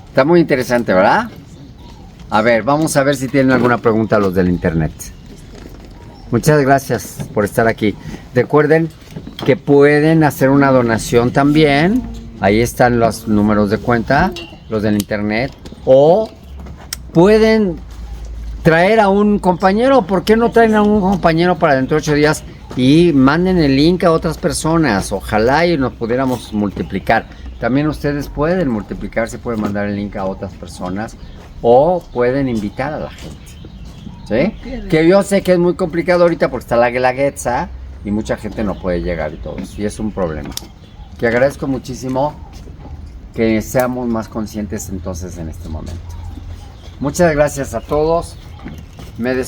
Está muy interesante, ¿verdad? A ver, vamos a ver si tienen alguna pregunta los del internet. Muchas gracias por estar aquí. Recuerden que pueden hacer una donación también. Ahí están los números de cuenta, los del internet. O pueden traer a un compañero. ¿Por qué no traen a un compañero para dentro de 8 días? Y manden el link a otras personas. Ojalá y nos pudiéramos multiplicar. También ustedes pueden multiplicarse, pueden mandar el link a otras personas. O pueden invitar a la gente. ¿Sí? Que yo sé que es muy complicado ahorita porque está la Guelaguetza y mucha gente no puede llegar y todo eso. Y es un problema. Que agradezco muchísimo que seamos más conscientes entonces en este momento. Muchas gracias a todos. Me despido.